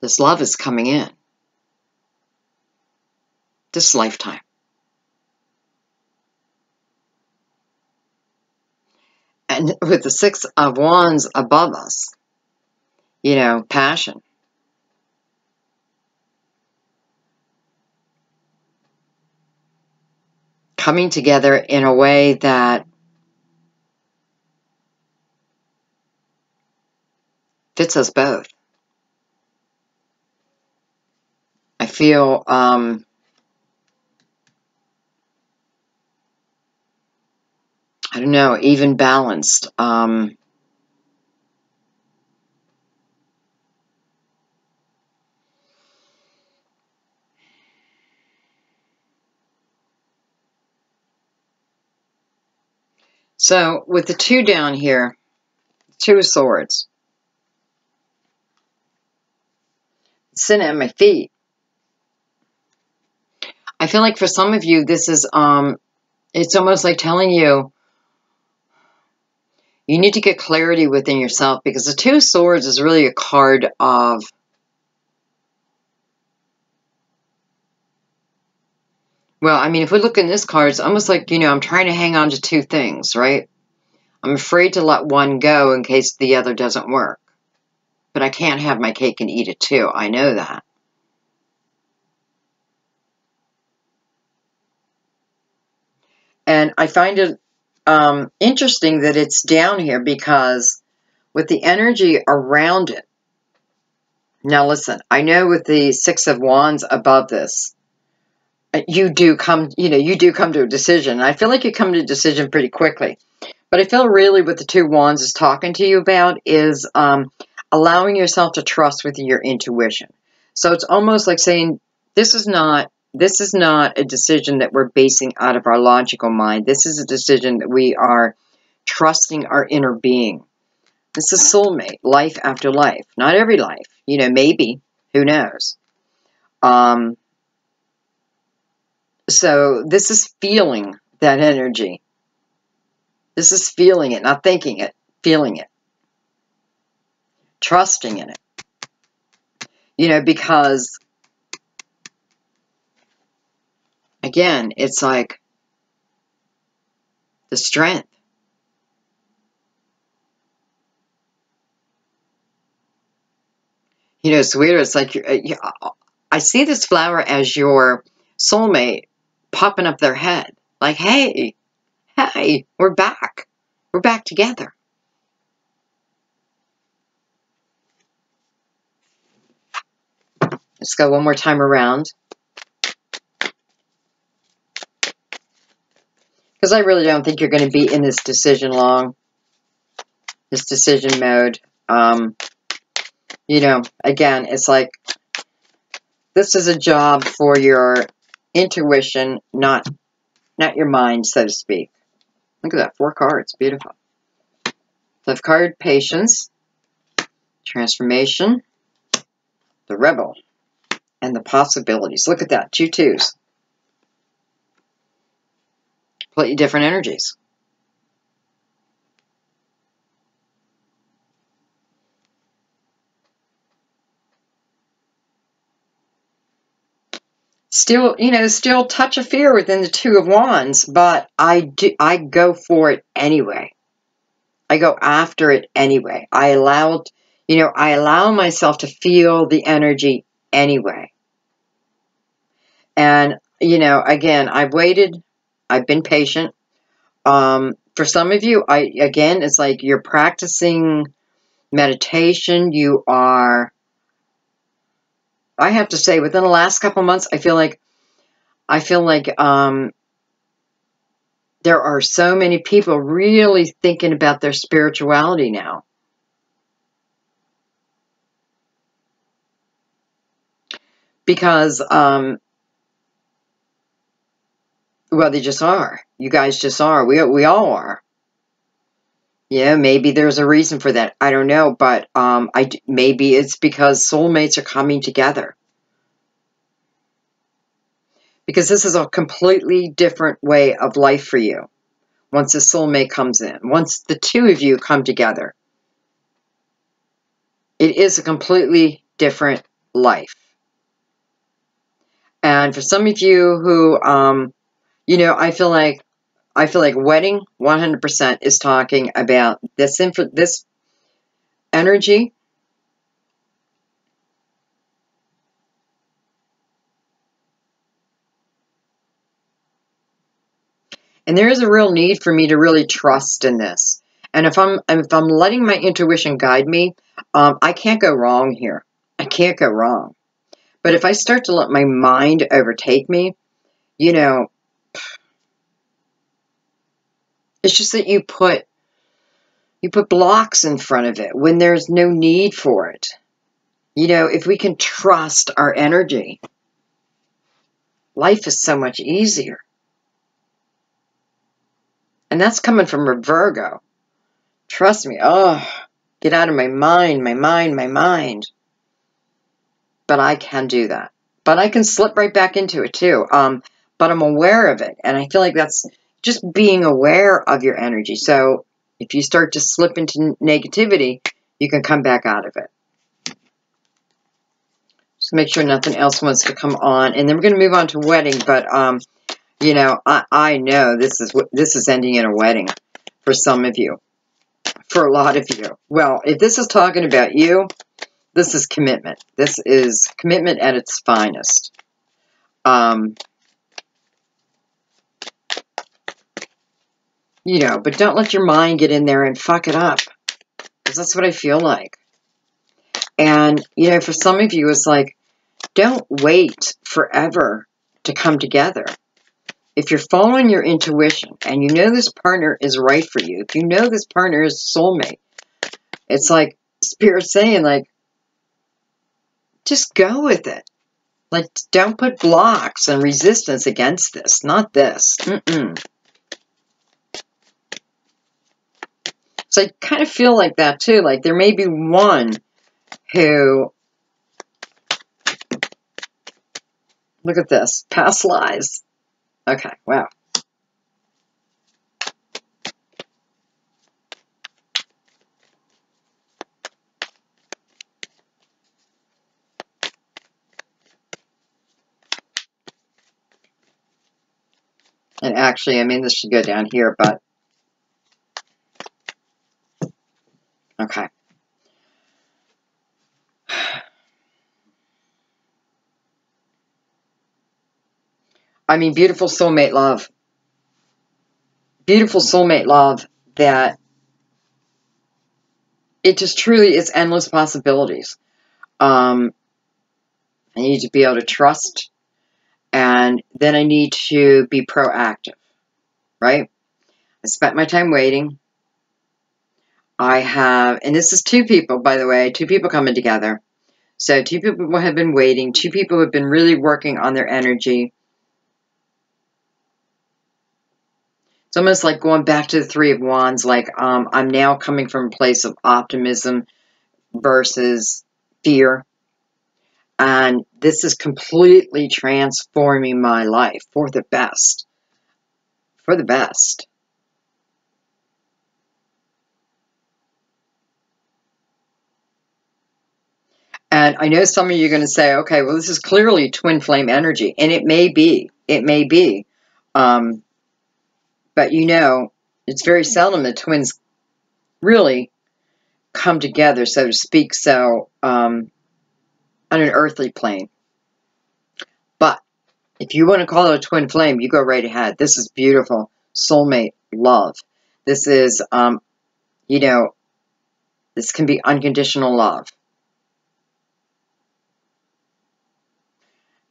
this love is coming in this lifetime. And with the Six of Wands above us, you know, passion. Coming together in a way that fits us both. I feel, I don't know, even balanced. So with the two down here, Two of Swords, sitting at my feet. I feel like for some of you, this is, it's almost like telling you, you need to get clarity within yourself, because the Two of Swords is really a card of, well, I mean, if we look in this card, it's almost like, you know, I'm trying to hang on to two things, right? I'm afraid to let one go in case the other doesn't work. But I can't have my cake and eat it too. I know that. And I find it interesting that it's down here, because with the energy around it. Now listen, I know with the Six of Wands above this, you do come to a decision. I feel like you come to a decision pretty quickly. But I feel really what the Two of Wands is talking to you about is allowing yourself to trust with your intuition. So it's almost like saying, this is not a decision that we're basing out of our logical mind. This is a decision that we are trusting our inner being. This is soulmate, life after life. Not every life. You know, maybe. Who knows? So this is feeling that energy. This is feeling it, not thinking it, feeling it. Trusting in it. You know, because, again, it's like the strength. You know, it's weird. It's like, I see this flower as your soulmate popping up their head. Like, hey, we're back. We're back together. Let's go one more time around. Because I really don't think you're going to be in this decision long. This decision mode. You know, again, it's like, this is a job for your intuition, not your mind, so to speak. Look at that, 4 cards, beautiful. Left card, patience, transformation, the rebel, and the possibilities. Look at that, 2 twos. Completely different energies. Still, you know, still touch of fear within the Two of Wands, but I go for it anyway. I go after it anyway. I allow myself to feel the energy anyway. And, you know, again, I've waited. I've been patient. For some of you, again, it's like you're practicing meditation. You are, I have to say, within the last couple months, I feel like there are so many people really thinking about their spirituality now. Because, well, they just are. You guys just are. We all are. Yeah, maybe there's a reason for that. I don't know, but maybe it's because soulmates are coming together. Because this is a completely different way of life for you. Once the soulmate comes in, once the two of you come together, it is a completely different life. And for some of you who, you know, I feel like wedding 100% is talking about this energy. And there is a real need for me to really trust in this. And if I'm letting my intuition guide me, I can't go wrong here. I can't go wrong. But if I start to let my mind overtake me, you know, it's just that you put blocks in front of it when there's no need for it. You know, if we can trust our energy, life is so much easier. And that's coming from a Virgo. Trust me. Oh, get out of my mind, my mind, my mind. But I can do that. But I can slip right back into it too. But I'm aware of it. And I feel like that's just being aware of your energy. So if you start to slip into negativity, you can come back out of it. Just make sure nothing else wants to come on. And then we're going to move on to wedding. But, you know, I know this is ending in a wedding for some of you. For a lot of you. Well, if this is talking about you, this is commitment. This is commitment at its finest. You know, but don't let your mind get in there and fuck it up. Because that's what I feel like. And, you know, for some of you, it's like, don't wait forever to come together. If you're following your intuition and you know this partner is right for you, if you know this partner is soulmate, it's like Spirit saying, like, just go with it. Like, don't put blocks and resistance against this. Not this. So I kind of feel like that too. Like there may be one who, look at this, past lives. Okay, wow. And actually, I mean, this should go down here, but okay. I mean, beautiful soulmate love. Beautiful soulmate love that it just truly is endless possibilities. I need to be able to trust, and then I need to be proactive, right? I spent my time waiting. I have, and this is two people, by the way, two people coming together. So two people have been waiting. Two people have been really working on their energy. It's almost like going back to the Three of Wands, like I'm now coming from a place of optimism versus fear. And this is completely transforming my life for the best. For the best. And I know some of you are going to say, okay, well, this is clearly twin flame energy. And it may be. It may be. But you know, it's very seldom that twins really come together, so to speak, so on an earthly plane. But if you want to call it a twin flame, you go right ahead. This is beautiful. Soulmate love. This is, you know, this can be unconditional love.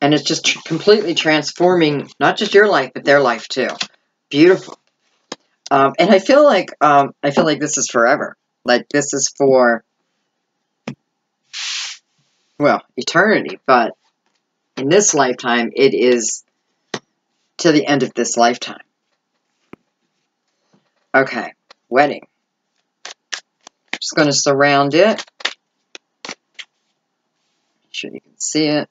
And it's just completely transforming not just your life, but their life too. Beautiful. And I feel like this is forever. Like this is for, well, eternity. But in this lifetime, it is to the end of this lifetime. Okay, wedding. Just going to surround it. Make sure you can see it.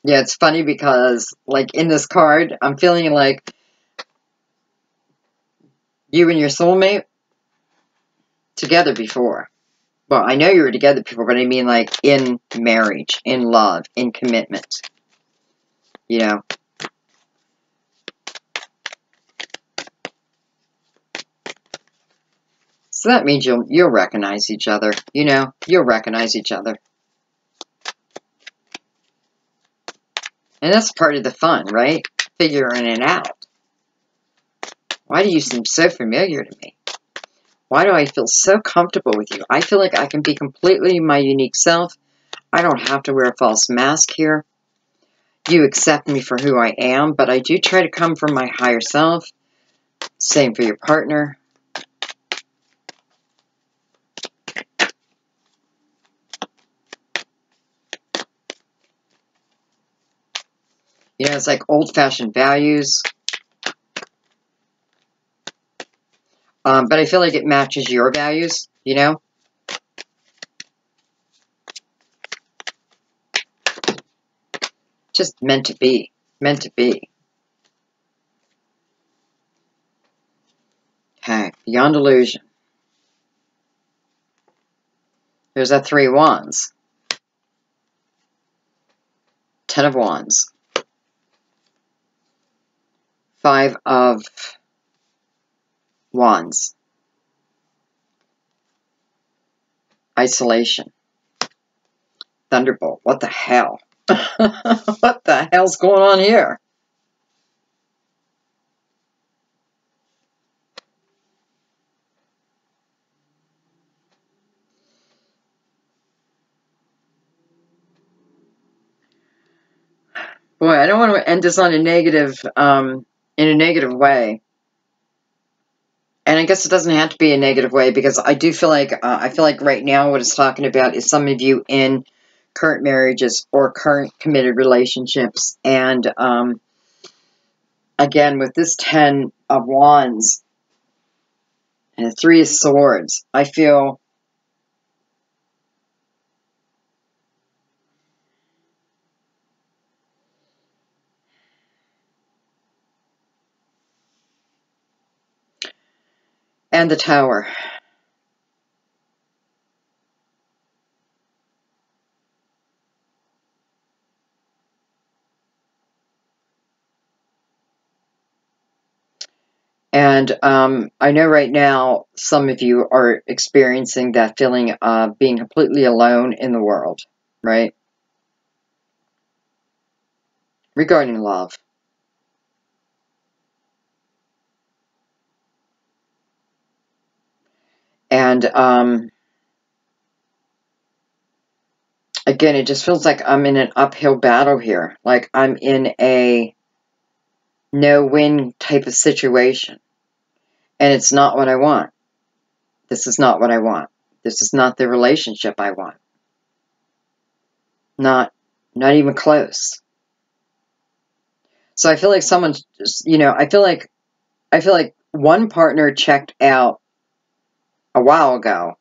Yeah, it's funny because, like, in this card, I'm feeling like you and your soulmate together before. Well, I know you were together before, but I mean, like, in marriage, in love, in commitment. You know? So that means you'll recognize each other. You know? You'll recognize each other. And that's part of the fun, right? Figuring it out. Why do you seem so familiar to me? Why do I feel so comfortable with you? I feel like I can be completely my unique self. I don't have to wear a false mask here. You accept me for who I am, but I do try to come from my higher self. Same for your partner. You know, it's like old-fashioned values. But I feel like it matches your values, you know? Just meant to be. Meant to be. Okay, beyond illusion. There's that 3 of Wands. 10 of Wands. 5 of Wands. Isolation. Thunderbolt. What the hell? What the hell's going on here? Boy, I don't want to end this on a negative, in a negative way. And I guess it doesn't have to be a negative way, because I do feel like, right now what it's talking about is some of you in current marriages or current committed relationships. And, again, with this 10 of Wands and the 3 of Swords, I feel and the Tower. And I know right now some of you are experiencing that feeling of being completely alone in the world, right? Regarding love. And again, it just feels like I'm in an uphill battle here. Like I'm in a no-win type of situation. And it's not what I want. This is not what I want. This is not the relationship I want. Not even close. So I feel like someone's just, you know, I feel like one partner checked out a while ago,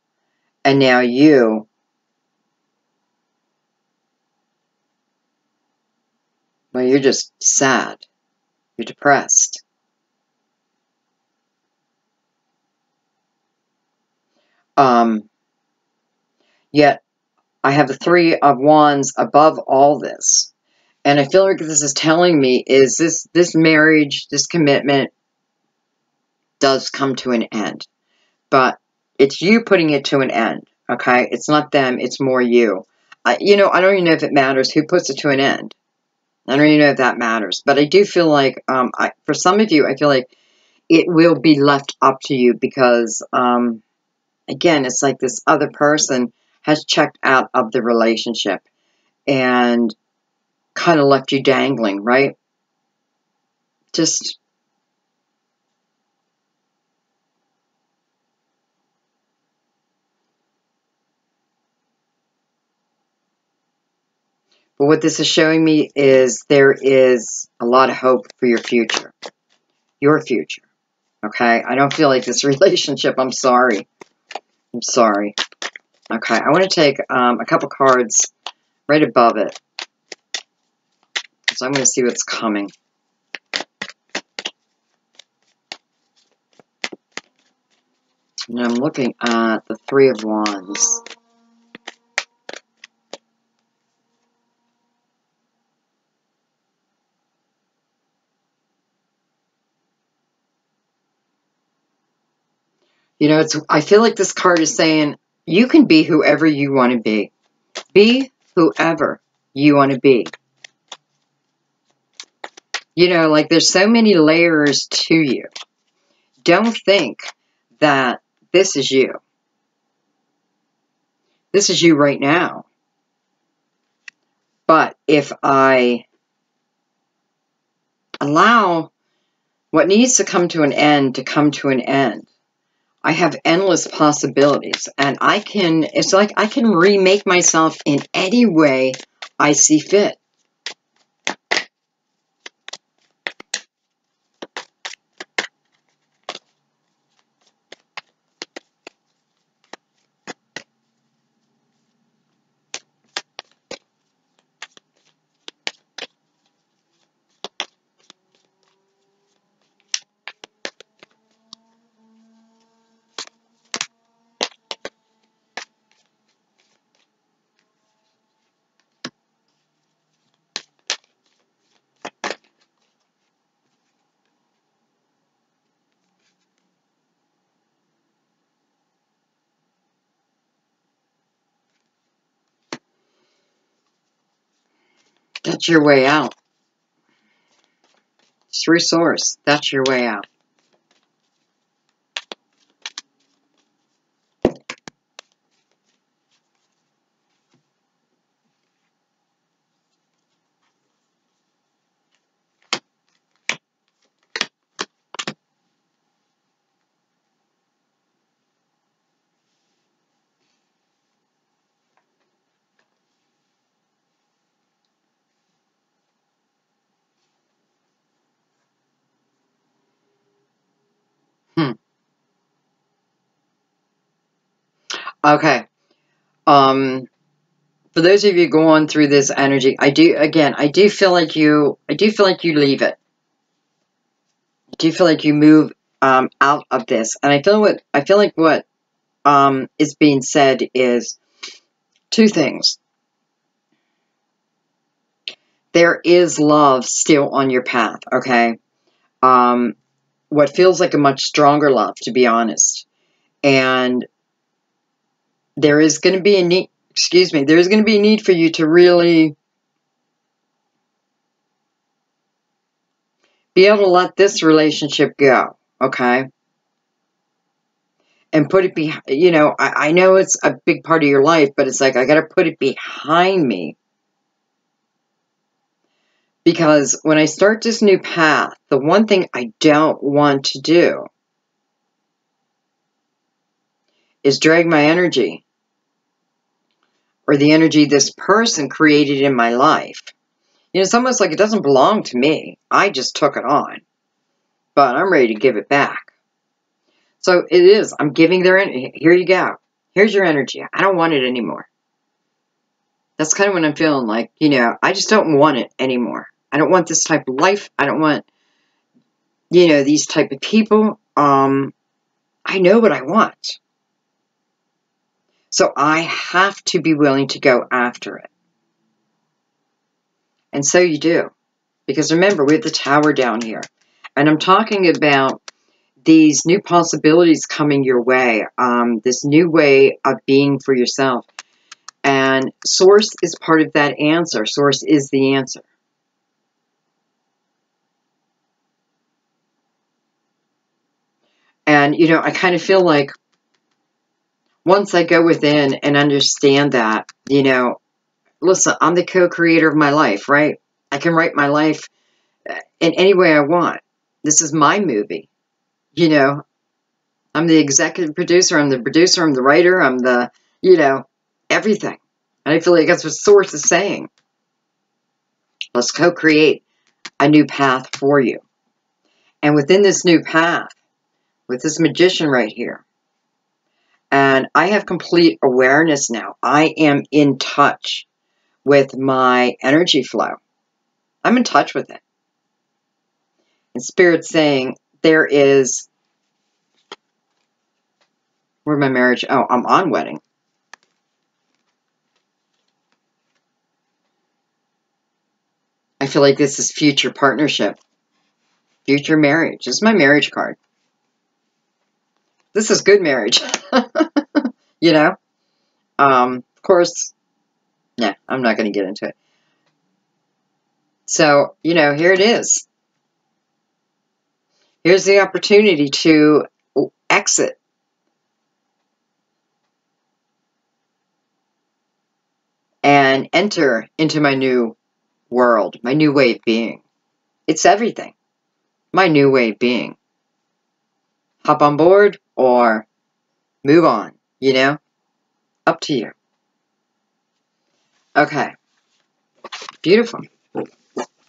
and now you, well, you're just sad. You're depressed. Yet I have the 3 of Wands above all this. And I feel like this is telling me is this marriage, this commitment does come to an end. But it's you putting it to an end, okay? It's not them, it's more you. You know, I don't even know if it matters who puts it to an end. I don't even know if that matters. But I do feel like, for some of you, I feel like it will be left up to you because, again, it's like this other person has checked out of the relationship and kind of left you dangling, right? Just, but what this is showing me is there is a lot of hope for your future. Your future, okay? I don't feel like this relationship, I'm sorry. I'm sorry. Okay, I want to take a couple cards right above it. So I'm going to see what's coming. And I'm looking at the Three of Wands. You know, I feel like this card is saying you can be whoever you want to be. Be whoever you want to be. You know, like there's so many layers to you. Don't think that this is you. This is you right now. But if I allow what needs to come to an end, I have endless possibilities. And it's like I can remake myself in any way I see fit. That's your way out. Through Source, that's your way out. Okay. For those of you going through this energy, I do feel like you leave it. I do feel like you move out of this. And I feel like what is being said is two things. There is love still on your path, okay? What feels like a much stronger love, to be honest. And there is going to be a need, there is going to be a need for you to really be able to let this relationship go, okay? And put it behind, you know, I know it's a big part of your life, but it's like, I got to put it behind me. Because when I start this new path, the one thing I don't want to do is drag my energy or the energy this person created in my life. You know, it's almost like it doesn't belong to me. I just took it on. But I'm ready to give it back. So it is. I'm giving their energy. Here you go. Here's your energy. I don't want it anymore. That's kind of what I'm feeling like. You know, I just don't want it anymore. I don't want this type of life. I don't want, you know, these type of people. I know what I want. So I have to be willing to go after it. And so you do. Because remember, we have the Tower down here. And I'm talking about these new possibilities coming your way. This new way of being for yourself. And Source is part of that answer. Source is the answer. And, you know, I kind of feel like once I go within and understand that, you know, listen, I'm the co-creator of my life, right? I can write my life in any way I want. This is my movie. You know, I'm the executive producer, I'm the producer, I'm the writer, I'm the, you know, everything. And I feel like that's what Source is saying. Let's co-create a new path for you. And within this new path, with this Magician right here, and I have complete awareness now. I am in touch with my energy flow. I'm in touch with it. And Spirit's saying there is, where's my marriage? Oh, I'm on wedding. I feel like this is future partnership, future marriage. This is my marriage card. This is good marriage. You know? Of course, yeah, I'm not going to get into it. So, you know, here it is. Here's the opportunity to exit. And enter into my new world, my new way of being. It's everything. My new way of being. Hop on board or move on, you know? Up to you. Okay. Beautiful.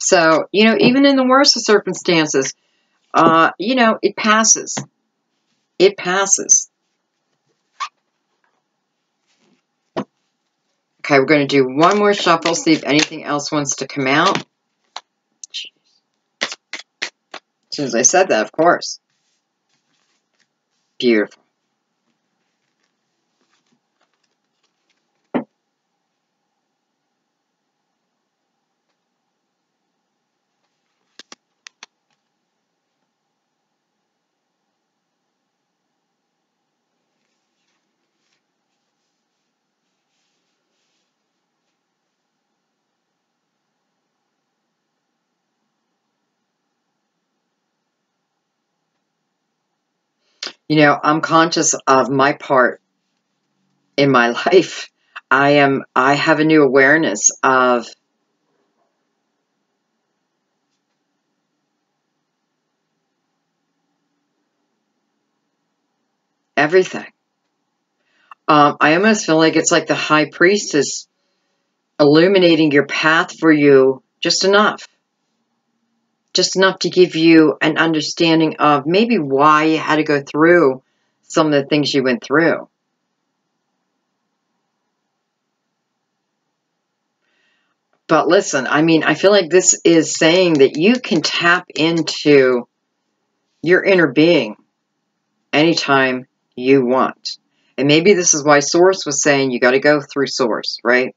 So, you know, even in the worst of circumstances, you know, it passes. It passes. Okay, we're going to do one more shuffle, see if anything else wants to come out. As soon as I said that, of course. Beautiful. You know, I'm conscious of my part in my life. I have a new awareness of everything. I almost feel like it's like the high priest is illuminating your path for you just enough. Just enough to give you an understanding of maybe why you had to go through some of the things you went through. But listen, I mean, I feel like this is saying that you can tap into your inner being anytime you want. And maybe this is why Source was saying you got to go through Source, right?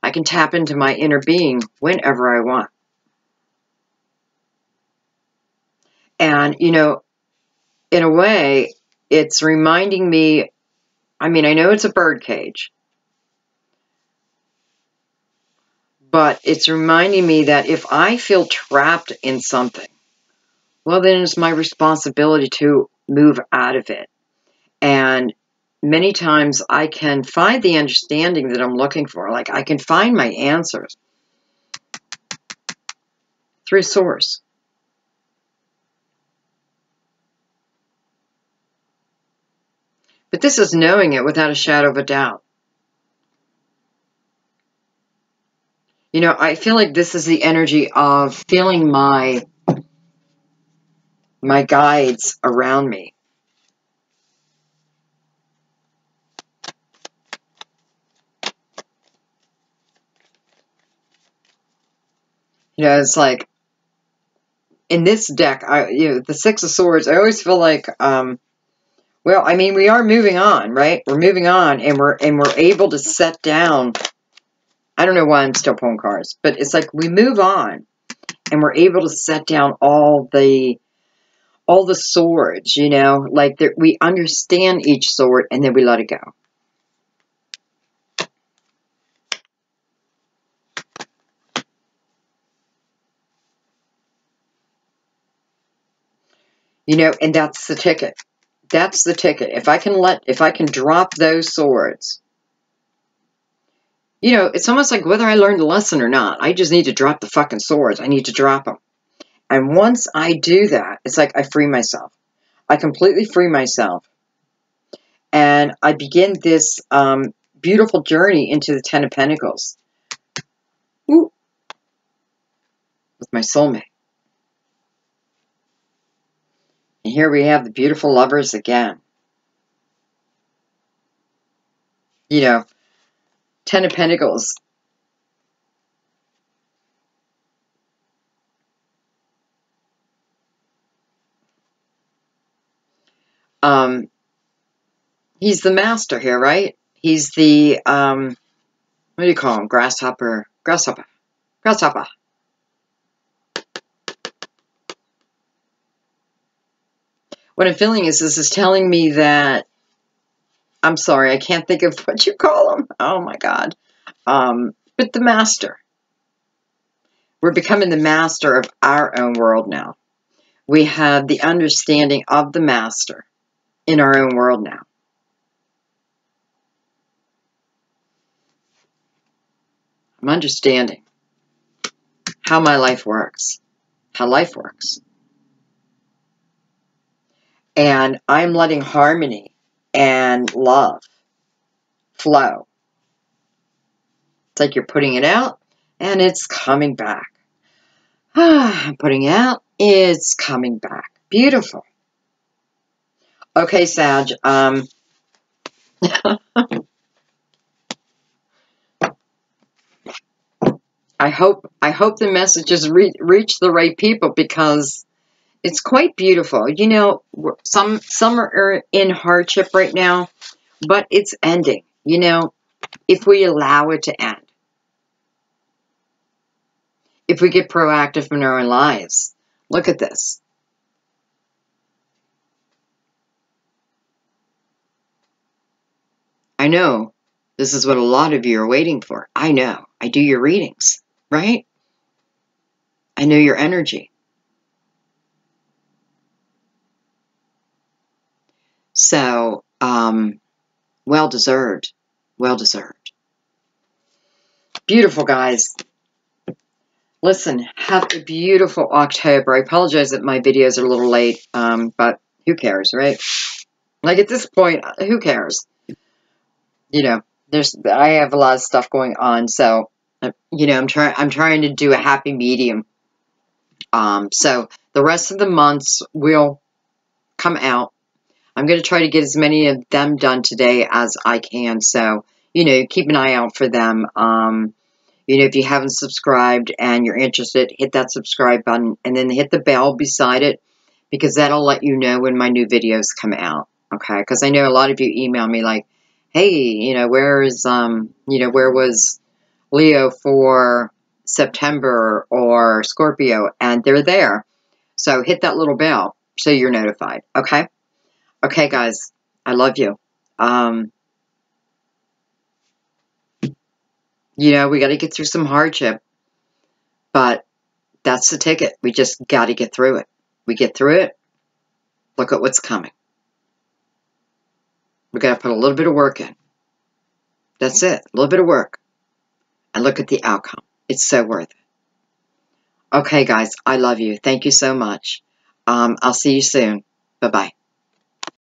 I can tap into my inner being whenever I want. And, you know, in a way, it's reminding me, I mean, I know it's a bird cage, but it's reminding me that if I feel trapped in something, well, then it's my responsibility to move out of it. And many times I can find the understanding that I'm looking for. Like I can find my answers through Source. But this is knowing it without a shadow of a doubt. You know, I feel like this is the energy of feeling my guides around me. You know, it's like in this deck, the Six of Swords, I always feel like, well, I mean, we are moving on, right? We're moving on, and we're able to set down. I don't know why I'm still pulling cards, but it's like we move on, and we're able to set down all the swords. You know, like we understand each sword, and then we let it go. You know, and that's the ticket. That's the ticket. If I can drop those swords, you know, it's almost like whether I learned a lesson or not, I just need to drop the fucking swords. I need to drop them. And once I do that, it's like I free myself. I completely free myself. And I begin this beautiful journey into the Ten of Pentacles. Ooh, with my soulmate. And here we have the beautiful lovers again. You know, Ten of Pentacles. He's the master here, right? He's the, what do you call him? Grasshopper. Grasshopper. Grasshopper. What I'm feeling is this is telling me that, I'm sorry, I can't think of what you call him. Oh my God. But the master. We're becoming the master of our own world now. We have the understanding of the master in our own world now. I'm understanding how my life works, how life works. And I'm letting harmony and love flow. It's like you're putting it out and it's coming back. I'm putting it out, it's coming back. Beautiful. Okay, Sag. I hope the messages reach the right people, because it's quite beautiful. You know, some are in hardship right now, but it's ending. You know, if we allow it to end, if we get proactive in our own lives. Look at this. I know this is what a lot of you are waiting for. I know. I do your readings, right? I know your energy. So, well deserved. Well deserved. Beautiful, guys. Listen, have a beautiful October. I apologize that my videos are a little late, but who cares, right? Like, at this point, who cares? You know, I have a lot of stuff going on, so you know, I'm trying to do a happy medium. So the rest of the months will come out. I'm going to try to get as many of them done today as I can. So, you know, keep an eye out for them. You know, if you haven't subscribed and you're interested, hit that subscribe button and then hit the bell beside it, because that'll let you know when my new videos come out. Okay? Because I know a lot of you email me like, hey, you know, where was Leo for September or Scorpio? And they're there. So hit that little bell so you're notified. Okay? Okay, guys. I love you. You know, we got to get through some hardship, but that's the ticket. We just got to get through it. We get through it. Look at what's coming. We got to put a little bit of work in. That's it. A little bit of work. And look at the outcome. It's so worth it. Okay, guys. I love you. Thank you so much. I'll see you soon. Bye-bye.